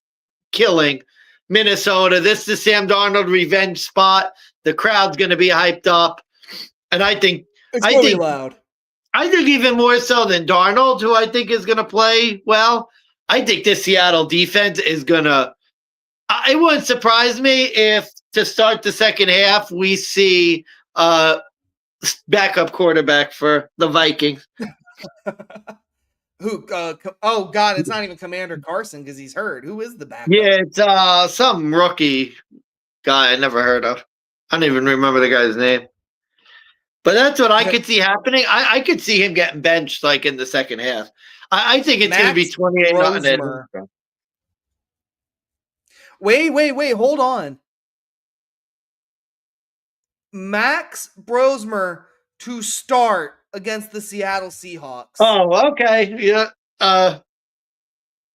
killing Minnesota. This is the Sam Darnold revenge spot. The crowd's going to be hyped up. And I think it's going to be loud. I think even more so than Darnold, who I think is going to play well. I think this Seattle defense is going to – it wouldn't surprise me if to start the second half we see backup quarterback for the Vikings. Who? Oh, God, it's not even Commander Carson because he's hurt. Who is the backup? Yeah, it's some rookie guy I never heard of. I don't even remember the guy's name. But that's what I could see happening. I could see him getting benched like in the second half. I think it's going to be 28-0. Wait. Hold on. Max Brosmer to start against the Seattle Seahawks. Oh, okay. Yeah.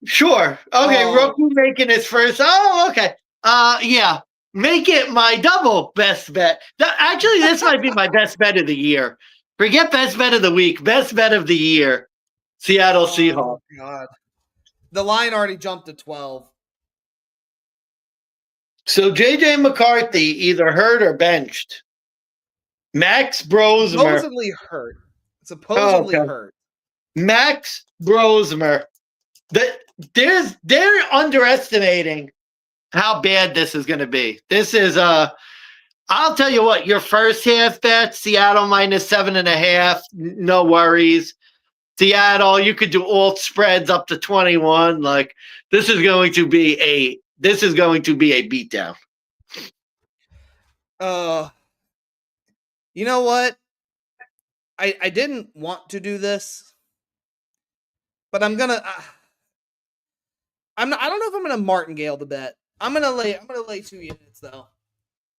Sure. Okay, Roku making his first. Oh, okay. Yeah. Make it my double best bet. Actually, this might be my best bet of the year. Forget best bet of the week. Best bet of the year. Seattle Seahawks. God. The line already jumped to 12. So J.J. McCarthy either hurt or benched. Max Brosmer. Supposedly hurt. Max Brosmer. They're underestimating how bad this is going to be. This is I'll tell you what, your first half bet, Seattle minus 7.5, no worries. Seattle, you could do alt spreads up to 21. Like this is going to be a beatdown. You know what? I didn't want to do this, but I'm gonna. I don't know if I'm gonna martingale the bet. I'm gonna lay 2 units though.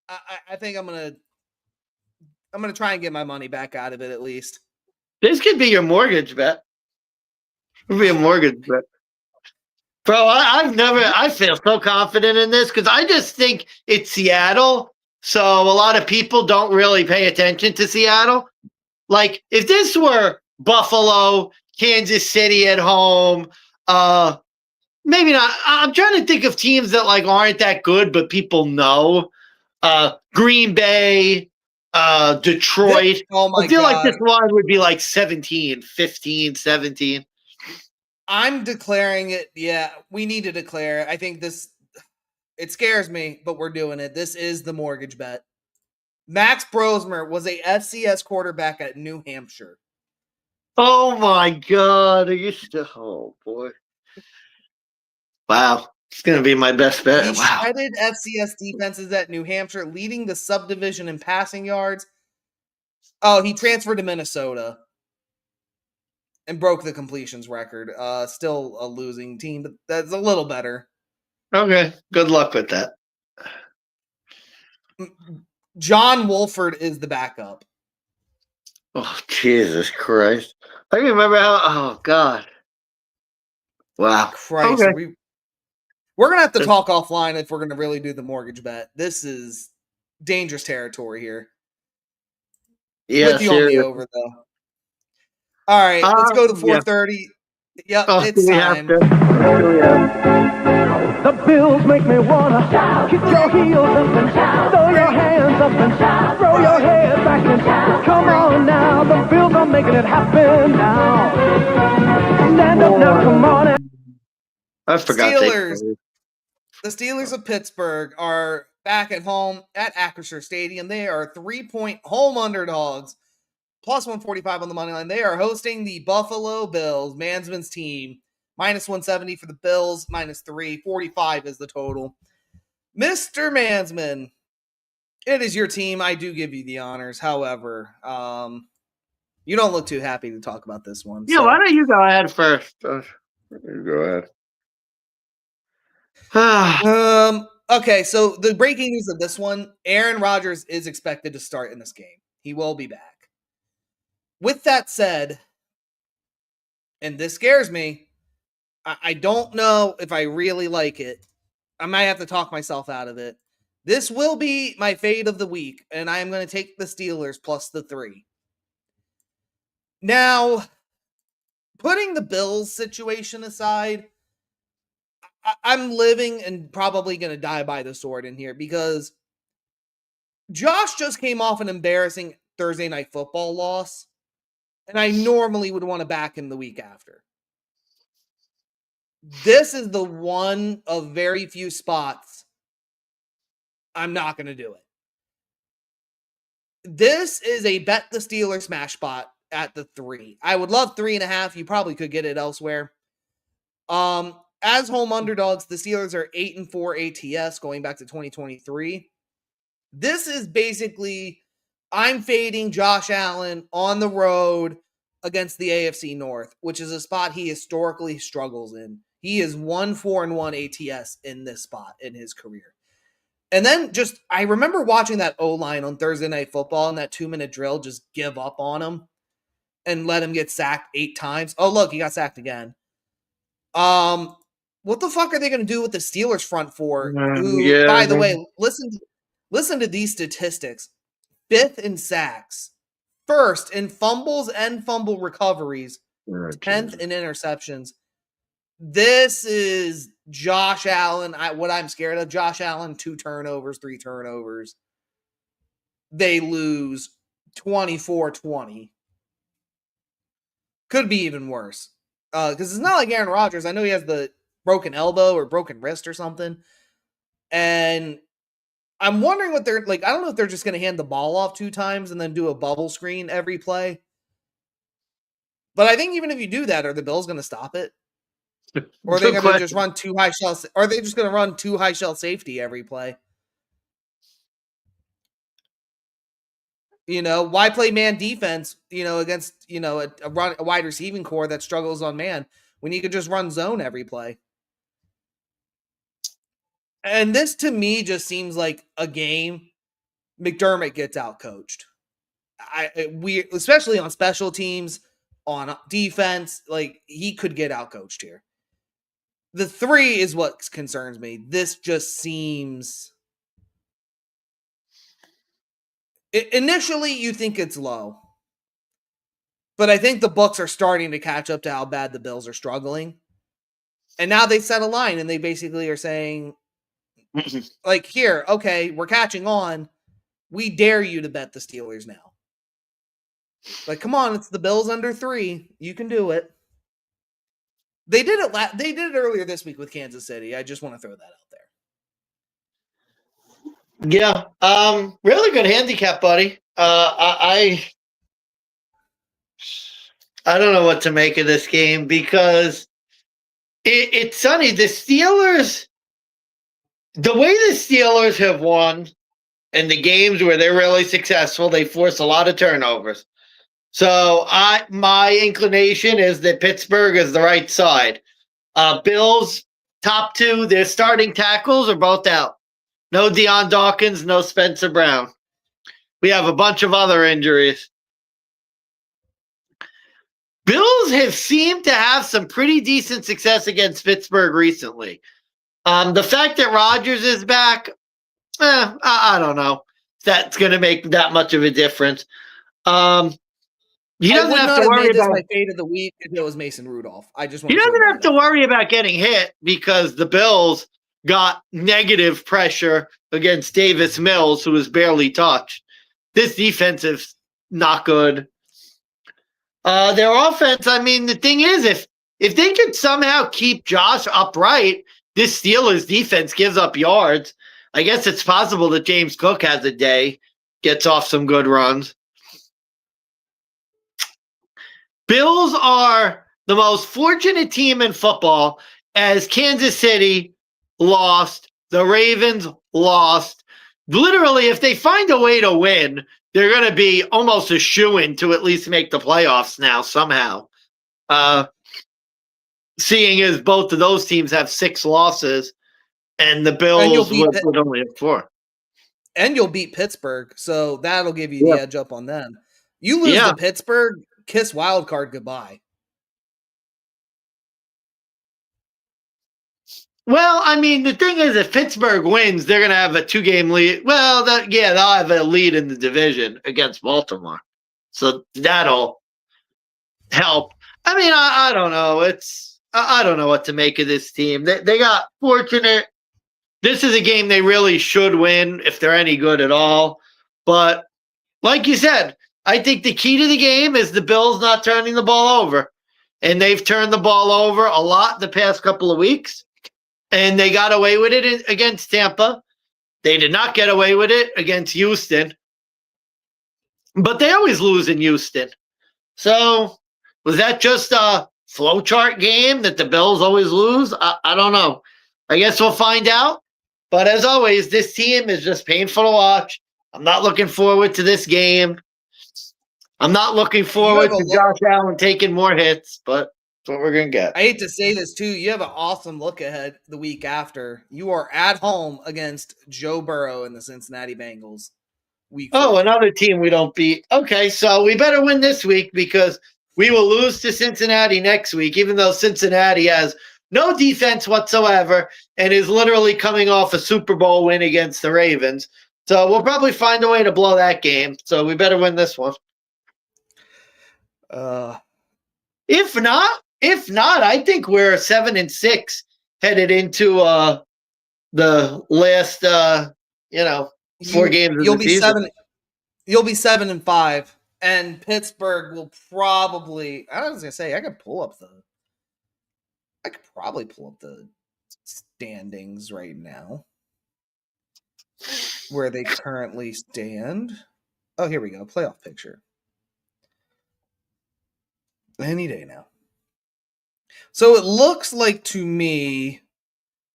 I think I'm gonna try and get my money back out of it at least. This could be your mortgage bet. It could be a mortgage bet. Bro, I feel so confident in this because I just think it's Seattle. So a lot of people don't really pay attention to Seattle. Like if this were Buffalo, Kansas City at home, maybe not. I'm trying to think of teams that like aren't that good, but people know. Green Bay, Detroit. Oh my I feel like God. this line would be like 17, 15, 17. I'm declaring it. Yeah, we need to declare. I think this, it scares me, but we're doing it. This is the mortgage bet. Max Brosmer was a FCS quarterback at New Hampshire. Oh my God. Are you still? Oh boy. Wow. It's going to be my best bet. He Wow. shredded FCS defenses at New Hampshire, leading the subdivision in passing yards. Oh, he transferred to Minnesota and broke the completions record. Still a losing team, but that's a little better. Okay. Good luck with that. John Wolford is the backup. Oh, Jesus Christ. I remember how. Oh, God. Wow. Christ, Okay. we're gonna have to talk offline if we're gonna really do the mortgage bet. This is dangerous territory here. Yeah, With you on the over though. All right, let's go to 4:30. Yep, Oh, it's do we have time. to? Do we have The bills make me wanna kick your heels up and throw your hands up and throw your head back and come on now. The bills are making it happen now. Stand up now, come on. I forgot. Steelers. The Steelers of Pittsburgh are back at home at Acrisure Stadium. They are 3-point home underdogs, plus 145 on the money line. They are hosting the Buffalo Bills, Mansman's team. Minus 170 for the Bills, minus 345 is the total. Mr. Mansman, it is your team. I do give you the honors. However, you don't look too happy to talk about this one. Yeah, so. why don't you go ahead first? You go ahead. Okay, so the breaking news of this one, Aaron Rodgers is expected to start in this game. He will be back. With that said, and this scares me, I don't know if I really like it. I might have to talk myself out of it. This will be my fade of the week, and I am going to take the Steelers plus the 3. Now, putting the Bills situation aside, I'm living and probably going to die by the sword in here because Josh just came off an embarrassing Thursday Night Football loss, and I normally would want to back him the week after. This is the one of very few spots I'm not going to do it. This is a bet the Steelers smash spot at the 3. I would love 3.5. You probably could get it elsewhere. As home underdogs, the Steelers are 8-4 ATS going back to 2023. This is basically, I'm fading Josh Allen on the road against the AFC North, which is a spot he historically struggles in. He is 1-4-1 ATS in this spot in his career. And then I remember watching that O-line on Thursday Night Football and that 2-minute drill just give up on him and let him get sacked 8 times. Oh, look, he got sacked again. What the fuck are they going to do with the Steelers front four? Who, by the way, listen to these statistics. 5th in sacks, 1st in fumbles and fumble recoveries, 10th in interceptions. This is Josh Allen. What I'm scared of, Josh Allen, 2 turnovers, 3 turnovers. They lose 24-20. Could be even worse. Because it's not like Aaron Rodgers. I know he has the broken elbow or broken wrist or something. And I'm wondering what they're like. I don't know if they're just going to hand the ball off 2 times and then do a bubble screen every play. But I think even if you do that, are the Bills going to stop it? Or are they going to just run 2 high shell? Or are they just going to run 2 high shell safety every play? Why play man defense, against, a wide receiving core that struggles on man when you could just run zone every play? And this to me just seems like a game McDermott gets outcoached. We especially on special teams, on defense, like he could get outcoached here. The 3 is what concerns me. This just seems initially you think it's low. But I think the books are starting to catch up to how bad the Bills are struggling. And now they set a line and they basically are saying Like, here, okay, we're catching on. We dare you to bet the Steelers now. Like, come on, it's the Bills under 3. You can do it. They did it. They did it earlier this week with Kansas City. I just want to throw that out there. Yeah. Really good handicap, buddy. I don't know what to make of this game because it's funny. The Steelers, the way the Steelers have won in the games where they're really successful, they force a lot of turnovers. So my inclination is that Pittsburgh is the right side. Bills, top 2, their starting tackles are both out. No Deion Dawkins, no Spencer Brown. We have a bunch of other injuries. Bills have seemed to have some pretty decent success against Pittsburgh recently. The fact that Rodgers is back, I don't know if that's going to make that much of a difference. He doesn't have to worry about my fade of the week if it was Mason Rudolph. I just want he doesn't have to worry about getting hit because the Bills got negative pressure against Davis Mills, who was barely touched. This defense is not good. Their offense, I mean, the thing is, if they could somehow keep Josh upright, this Steelers defense gives up yards. I guess it's possible that James Cook has a day, gets off some good runs. Bills are the most fortunate team in football as Kansas City lost, the Ravens lost. Literally, if they find a way to win, they're going to be almost a shoo-in to at least make the playoffs now somehow. Seeing as both of those teams have 6 losses and the Bills would only have 4. And you'll beat Pittsburgh, so that'll give you the edge up on them. You lose to Pittsburgh, kiss wild card goodbye. Well, I mean, the thing is, if Pittsburgh wins, they're going to have a 2-game lead. Well, they'll have a lead in the division against Baltimore. So that'll help. I mean, I don't know. I don't know what to make of this team. They got fortunate. This is a game they really should win if they're any good at all. But like you said, I think the key to the game is the Bills not turning the ball over. And they've turned the ball over a lot the past couple of weeks. And they got away with it against Tampa. They did not get away with it against Houston. But they always lose in Houston. So was that just a flowchart game that the Bills always lose? I don't know. I guess we'll find out. But as always, this team is just painful to watch. I'm not looking forward to this game. I'm not looking forward to Josh Allen taking more hits, but that's what we're going to get. I hate to say this, too. You have an awesome look ahead the week after. You are at home against Joe Burrow and the Cincinnati Bengals. Another team we don't beat. Okay, so we better win this week because we will lose to Cincinnati next week, even though Cincinnati has no defense whatsoever and is literally coming off a Super Bowl win against the Ravens. So we'll probably find a way to blow that game. So we better win this one. If not, I think we're 7-6 headed into the last 4 games of the season. You'll be 7-5, and Pittsburgh will probably. I was gonna say I could probably pull up the standings right now, where they currently stand. Oh, here we go. Playoff picture. Any day now. So it looks like to me,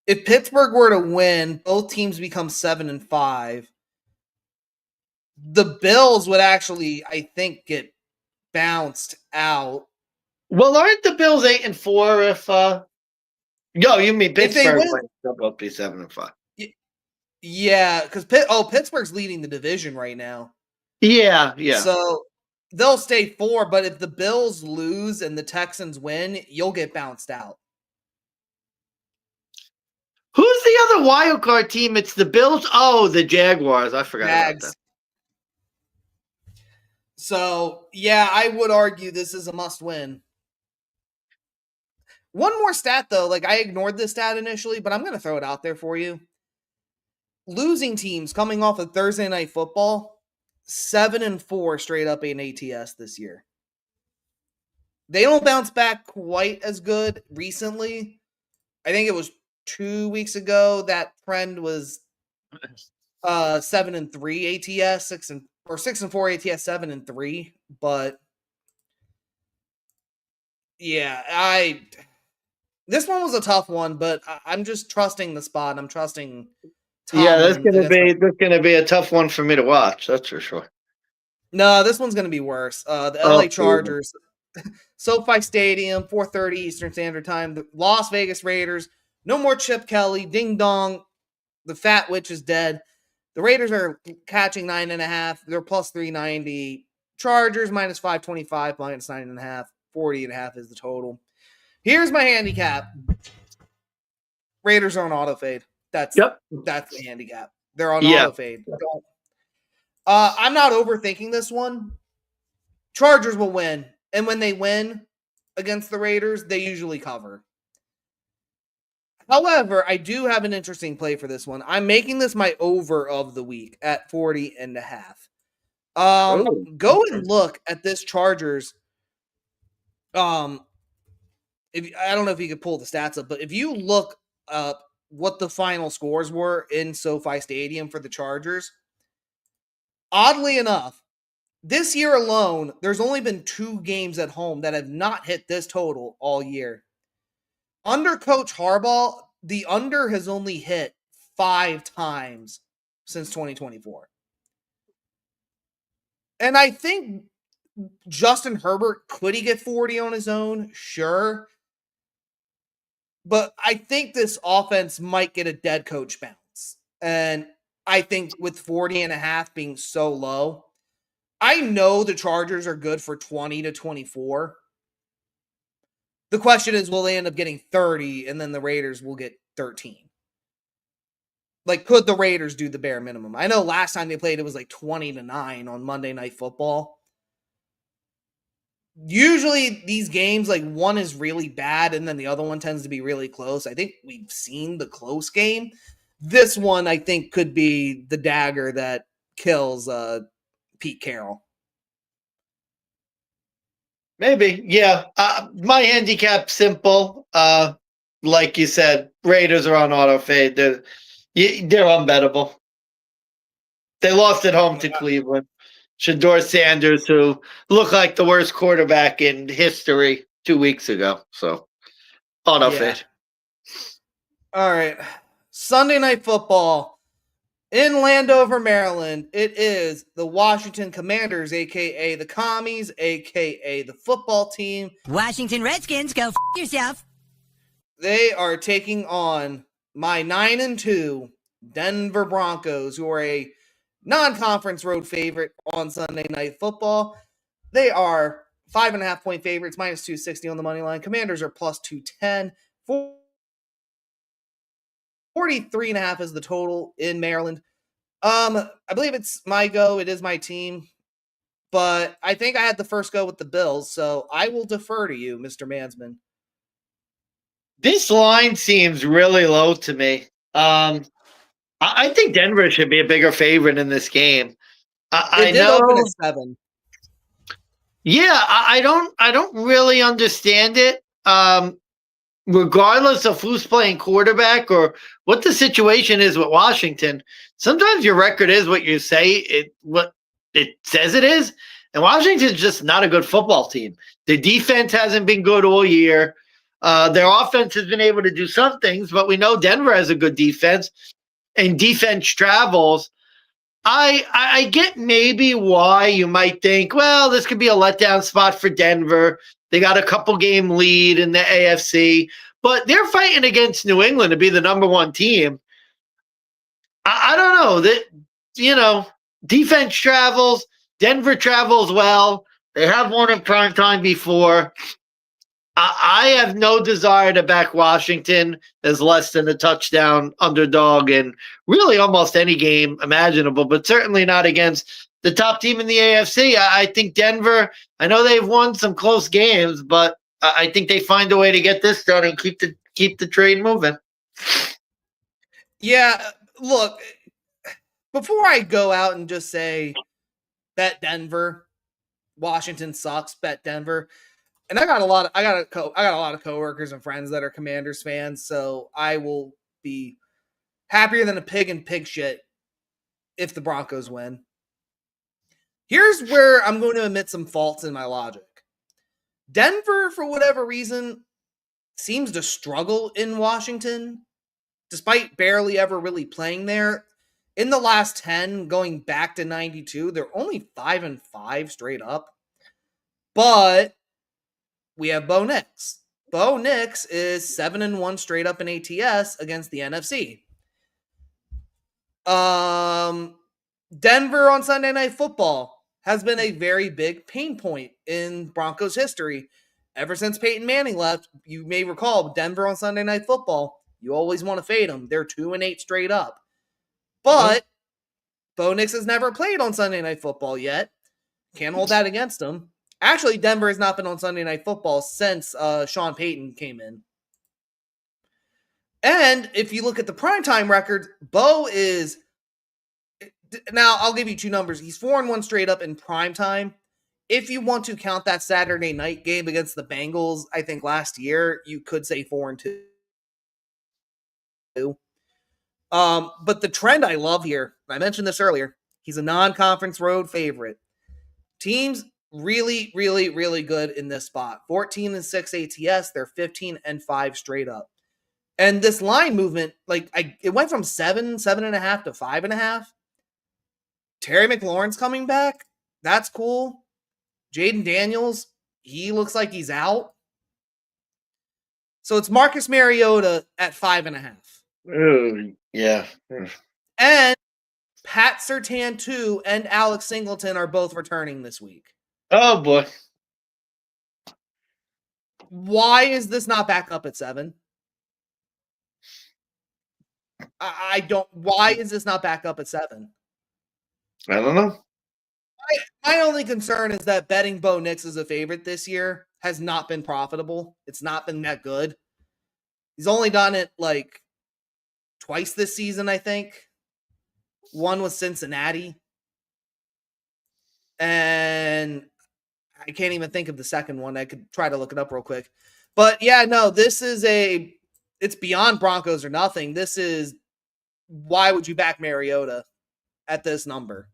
if Pittsburgh were to win, both teams become 7-5. The Bills would actually, I think, get bounced out. Well, aren't the Bills 8-4 if you mean Pittsburgh they'll both be 7-5. Yeah, because Pittsburgh's leading the division right now. Yeah. So they'll stay 4, but if the Bills lose and the Texans win, you'll get bounced out. Who's the other wild card team? It's the Bills. Oh, the Jaguars. I forgot about that. So, yeah, I would argue this is a must-win. One more stat, though. Like, I ignored this stat initially, but I'm going to throw it out there for you. losing teams coming off of Thursday Night Football, 7-4 straight up in ATS this year. They don't bounce back quite as good recently. I think it was 2 weeks ago that trend was 7-3 ATS, 6-4 ATS, 7-3. But yeah, this one was a tough one, but I'm just trusting the spot. I'm trusting Tomlin. Yeah, that's gonna be a tough one for me to watch. That's for sure. No, this one's gonna be worse. The LA Chargers, SoFi Stadium, 4:30 Eastern Standard Time. The Las Vegas Raiders. No more Chip Kelly. Ding dong. The fat witch is dead. The Raiders are catching 9.5. They're plus 390. Chargers minus 525, minus 9.5. 40.5 is the total. Here's my handicap. Raiders are on auto fade. That's the handicap. They're on auto fade. I'm not overthinking this one. Chargers will win. And when they win against the Raiders, they usually cover. However, I do have an interesting play for this one. I'm making this my over of the week at 40.5. Go and look at this Chargers. I don't know if you could pull the stats up, but if you look up what the final scores were in SoFi Stadium for the Chargers, oddly enough, this year alone, there's only been 2 games at home that have not hit this total all year. Under Coach Harbaugh, the under has only hit 5 times since 2024. And I think Justin Herbert, could he get 40 on his own? Sure. But I think this offense might get a dead coach bounce. And I think with 40.5 being so low, I know the Chargers are good for 20 to 24. The question is, will they end up getting 30 and then the Raiders will get 13? Like, could the Raiders do the bare minimum? I know last time they played, it was like 20-9 on Monday Night Football. Usually these games, like, one is really bad and then the other one tends to be really close. I think we've seen the close game. This one, I think, could be the dagger that kills Pete Carroll. Maybe, yeah. My handicap's simple. Like you said, Raiders are on auto fade. They're unbettable. They lost at home to Cleveland. Shador Sanders, who looked like the worst quarterback in history 2 weeks ago. So, auto fade. All right. Sunday Night Football in Landover, Maryland. It is the Washington Commanders, a.k.a. the Commies, a.k.a. the football team. Washington Redskins, go yourself. They are taking on my 9-2 Denver Broncos, who are a non-conference road favorite on Sunday Night Football. They are 5.5-point favorites, minus 260 on the money line. Commanders are plus 210. 43.5 is the total in Maryland. I believe it's my go. It is my team. But I think I had the first go with the Bills, so I will defer to you, Mr. Mansman. This line seems really low to me. I think Denver should be a bigger favorite in this game. I know. Open at 7. Yeah, I don't really understand it. Regardless of who's playing quarterback or what the situation is with Washington, sometimes your record is what you say what it says it is. And Washington's just not a good football team. Their defense hasn't been good all year. Their offense has been able to do some things, but we know Denver has a good defense, and defense travels. I get maybe why you might think, well, this could be a letdown spot for Denver. They got a couple game lead in the AFC, but they're fighting against New England to be the number 1 team. I don't know that, defense travels. Denver travels well. They have won in prime time before. I have no desire to back Washington as less than a touchdown underdog in really almost any game imaginable, but certainly not against the top team in the AFC. I think Denver, I know they've won some close games, but I think they find a way to get this done and keep the train moving. Yeah, look, before I go out and just say bet Denver, Washington sucks, bet Denver. And I got a lot of coworkers and friends that are Commanders fans, so I will be happier than a pig in pig shit if the Broncos win. Here's where I'm going to admit some faults in my logic. Denver, for whatever reason, seems to struggle in Washington, despite barely ever really playing there. In the last 10, going back to 92, they're only 5-5 straight up. But we have Bo Nix. Bo Nix is 7-1 straight up in ATS against the NFC. Denver on Sunday Night Football has been a very big pain point in Broncos history. Ever since Peyton Manning left, you may recall Denver on Sunday Night Football, you always want to fade them. They're 2-8 straight up. But Bo Nix has never played on Sunday Night Football yet. Can't hold that against him. Actually, Denver has not been on Sunday Night Football since Sean Payton came in. And if you look at the primetime records, Bo is... Now, I'll give you two numbers. He's 4-1 straight up in primetime. If you want to count that Saturday night game against the Bengals, I think last year, you could say 4-2. But the trend I love here, I mentioned this earlier, he's a non-conference road favorite. Teams really, really, really good in this spot. 14-6 ATS, they're 15-5 straight up. And this line movement, it went from 7.5 to 5.5. Terry McLaurin's coming back. That's cool. Jaden Daniels, he looks like he's out. So it's Marcus Mariota at 5.5. Oh, yeah. And Pat Surtain 2 and Alex Singleton are both returning this week. Oh, boy. Why is this not back up at 7? I don't. Why is this not back up at 7? I don't know. My only concern is that betting Bo Nix as a favorite this year has not been profitable. It's not been that good. He's only done it twice this season, I think. One was Cincinnati. And I can't even think of the second one. I could try to look it up real quick. But yeah, no, this is it's beyond Broncos or nothing. This is, why would you back Mariota at this number?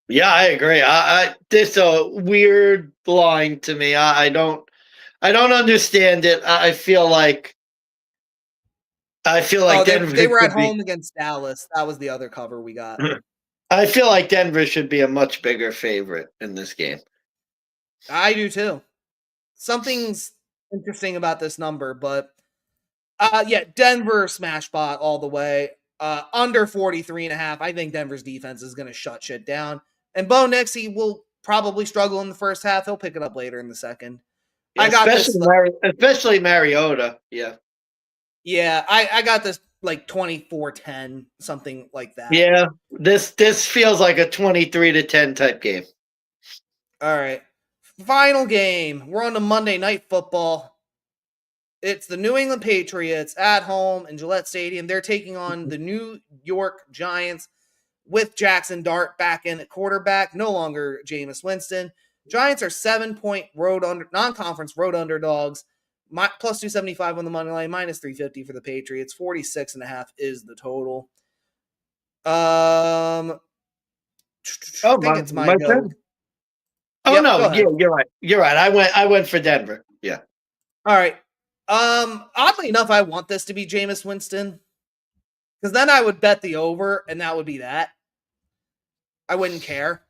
Yeah, I agree. This is a weird line to me. I don't understand it. I feel like Denver. They were at home against Dallas. That was the other cover we got. I feel like Denver should be a much bigger favorite in this game. I do too. Something's interesting about this number, but Denver smash bot all the way. Under 43.5. I think Denver's defense is going to shut shit down. And Bo Nix, he will probably struggle in the first half. He'll pick it up later in the second. Yeah, I got especially Mariota. Yeah. Yeah, I got this 24-10, something like that. Yeah, this feels like a 23-10 type game. All right. Final game. We're on to Monday Night Football. It's the New England Patriots at home in Gillette Stadium. They're taking on the New York Giants with Jackson Dart back in at quarterback. No longer Jameis Winston. Giants are 7-point non-conference road underdogs. Plus 275 on the money line, minus 350 for the Patriots. 46.5 is the total. I think it's my go. Turn? Oh, yep, no, you're right. I went for Denver. Yeah. All right. Oddly enough, I want this to be Jameis Winston, because then I would bet the over, and that would be that. I wouldn't care,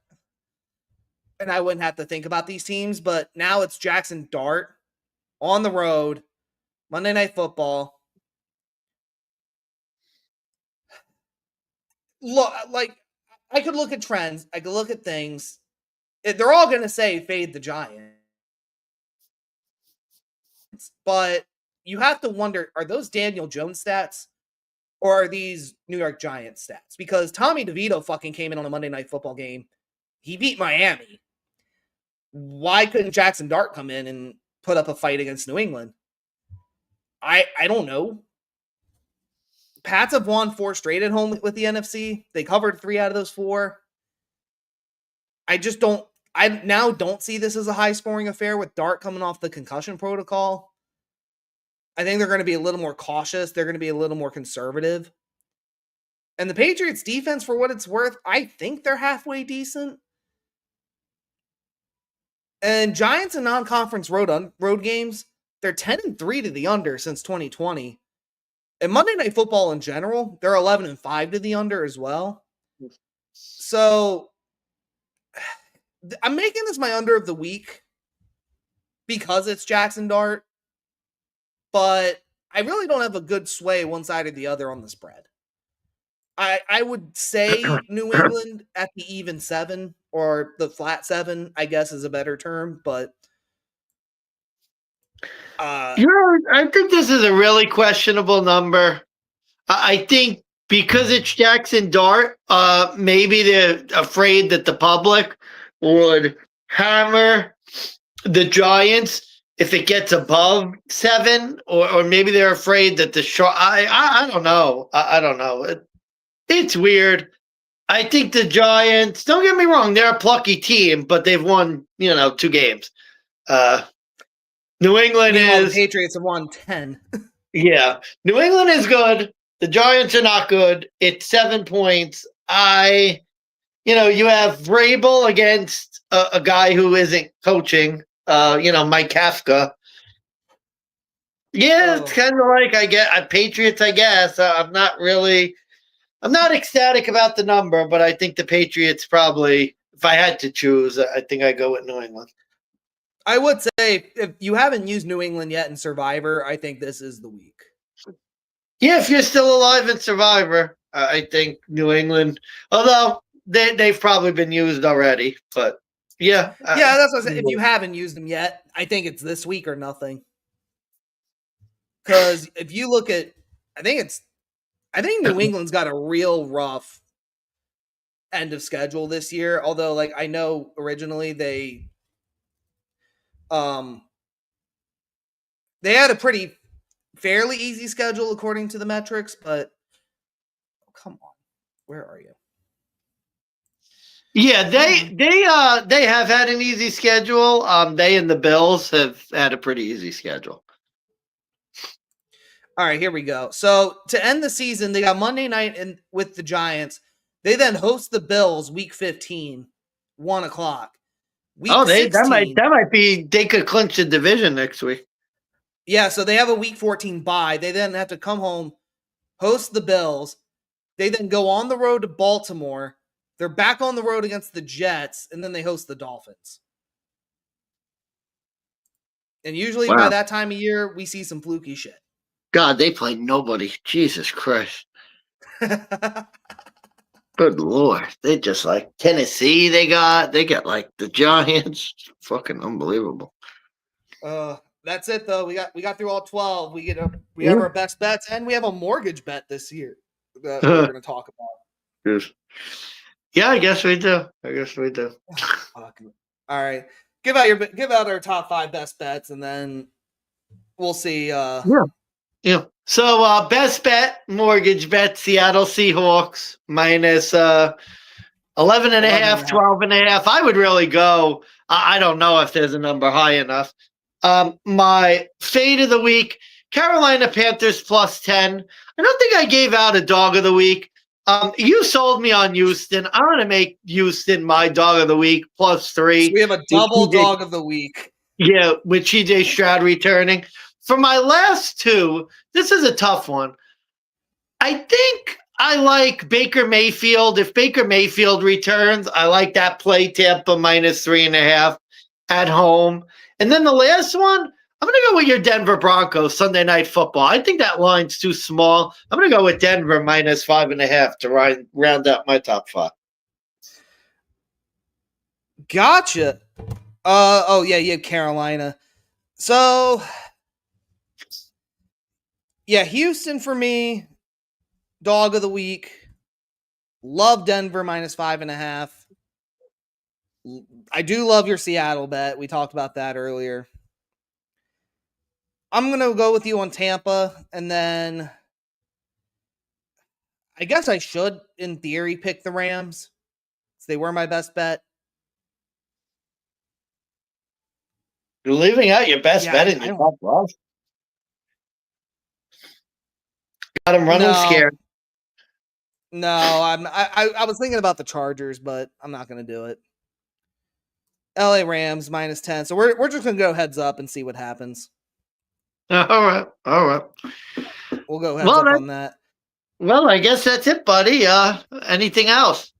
and I wouldn't have to think about these teams. But now it's Jackson Dart on the road, Monday Night Football. Look, I could look at trends. I could look at things. They're all going to say fade the Giants. But you have to wonder, are those Daniel Jones stats or are these New York Giants stats? Because Tommy DeVito fucking came in on a Monday Night Football game. He beat Miami. Why couldn't Jackson Dart come in and put up a fight against New England? I don't know. Pats have won 4 straight at home with the NFC. They covered 3 out of those 4. I now don't see this as a high-scoring affair with Dart coming off the concussion protocol. I think they're going to be a little more cautious. They're going to be a little more conservative. And the Patriots defense, for what it's worth, I think they're halfway decent. And Giants in non-conference road games, they're 10-3 to the under since 2020. And Monday Night Football in general, they're 11-5 to the under as well. So I'm making this my under of the week because it's Jackson Dart, but I really don't have a good sway one side or the other on the spread. I would say New England at the even 7 or the flat 7, I guess is a better term, but I think this is a really questionable number. I think because it's Jackson Dart, maybe they're afraid that the public would hammer the Giants if it gets above 7, or maybe they're afraid that the short. I don't know. I don't know. It's weird. I think the Giants. Don't get me wrong; they're a plucky team, but they've won 2 games. New England the Patriots have won 10. Yeah, New England is good. The Giants are not good. It's 7 points. You have Vrabel against a guy who isn't coaching. Mike Kafka. Yeah, It's kind of like Patriots. I guess I'm not ecstatic about the number, but I think the Patriots probably. If I had to choose, I think I go with New England. I would say if you haven't used New England yet in Survivor, I think this is the week. Yeah, if you're still alive in Survivor, I think New England, although they've probably been used already, but yeah. Yeah, that's what I said. If you haven't used them yet, I think it's this week or nothing. Because if you look at, I think New England's got a real rough end of schedule this year. Although, I know originally they had a fairly easy schedule according to the metrics, but come on, where are you? Yeah, they have had an easy schedule. They and the Bills have had a pretty easy schedule. All right, here we go. So to end the season, they got Monday night with the Giants. They then host the Bills week 15, 1:00. That might be they could clinch the division next week. Yeah, so they have a week 14 bye. They then have to come home, host the Bills. They then go on the road to Baltimore. They're back on the road against the Jets, and then they host the Dolphins. And usually by that time of year, we see some fluky shit. God, they play nobody. Jesus Christ. Good Lord. They just Tennessee they got the Giants. Fucking unbelievable. That's it though. We got through all 12. We have our best bets, and we have a mortgage bet this year that we're going to talk about. Yes. Yeah, I guess we do. All right. Give out our top 5 best bets, and then we'll see. Yeah. So best bet, mortgage bet, Seattle Seahawks minus 11.5, 12.5. I would really go. I don't know if there's a number high enough. My fade of the week, Carolina Panthers plus 10. I don't think I gave out a dog of the week. You sold me on Houston. I'm going to make Houston my dog of the week plus 3. So we have a double dog of the week. Yeah, with CJ Stroud returning. For my last 2, this is a tough one. I think I like Baker Mayfield. If Baker Mayfield returns, I like that play Tampa minus 3.5 at home. And then the last one, I'm going to go with your Denver Broncos Sunday Night Football. I think that line's too small. I'm going to go with Denver minus 5.5 to round out my top 5. Gotcha. Yeah, you had Carolina. So, yeah, Houston for me, dog of the week. Love Denver minus 5.5. I do love your Seattle bet. We talked about that earlier. I'm going to go with you on Tampa, and then I guess I should, in theory, pick the Rams. They were my best bet. You're leaving out your best Yeah, bet I in your don't- top 12. Got him running scared. No, I was thinking about the Chargers, but I'm not going to do it. LA Rams -10. So we're just going to go heads up and see what happens. All right. We'll go heads up on that. Well, I guess that's it, buddy. Anything else?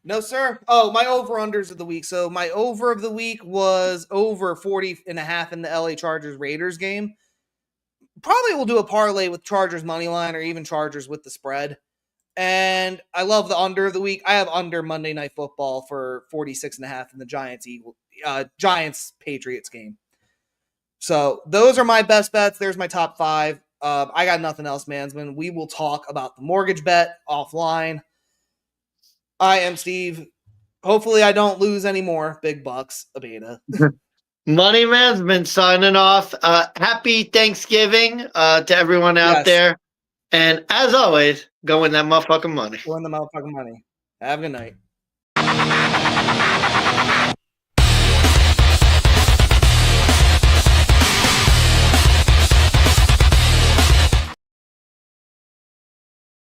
No, sir. Oh, my over-unders of the week. So my over of the week was over 40.5 in the LA Chargers Raiders game. Probably we'll do a parlay with Chargers money line or even Chargers with the spread. And I love the under of the week. I have under Monday Night Football for 46.5 in the Giants Patriots game. So those are my best bets. There's my top 5. I got nothing else, mansman. We will talk about the mortgage bet offline. I am Steve. Hopefully I don't lose any more big bucks, Abeda. Moneyman's been signing off. Happy Thanksgiving to everyone out there. And as always, go win that motherfucking money. Go win the motherfucking money. Have a good night.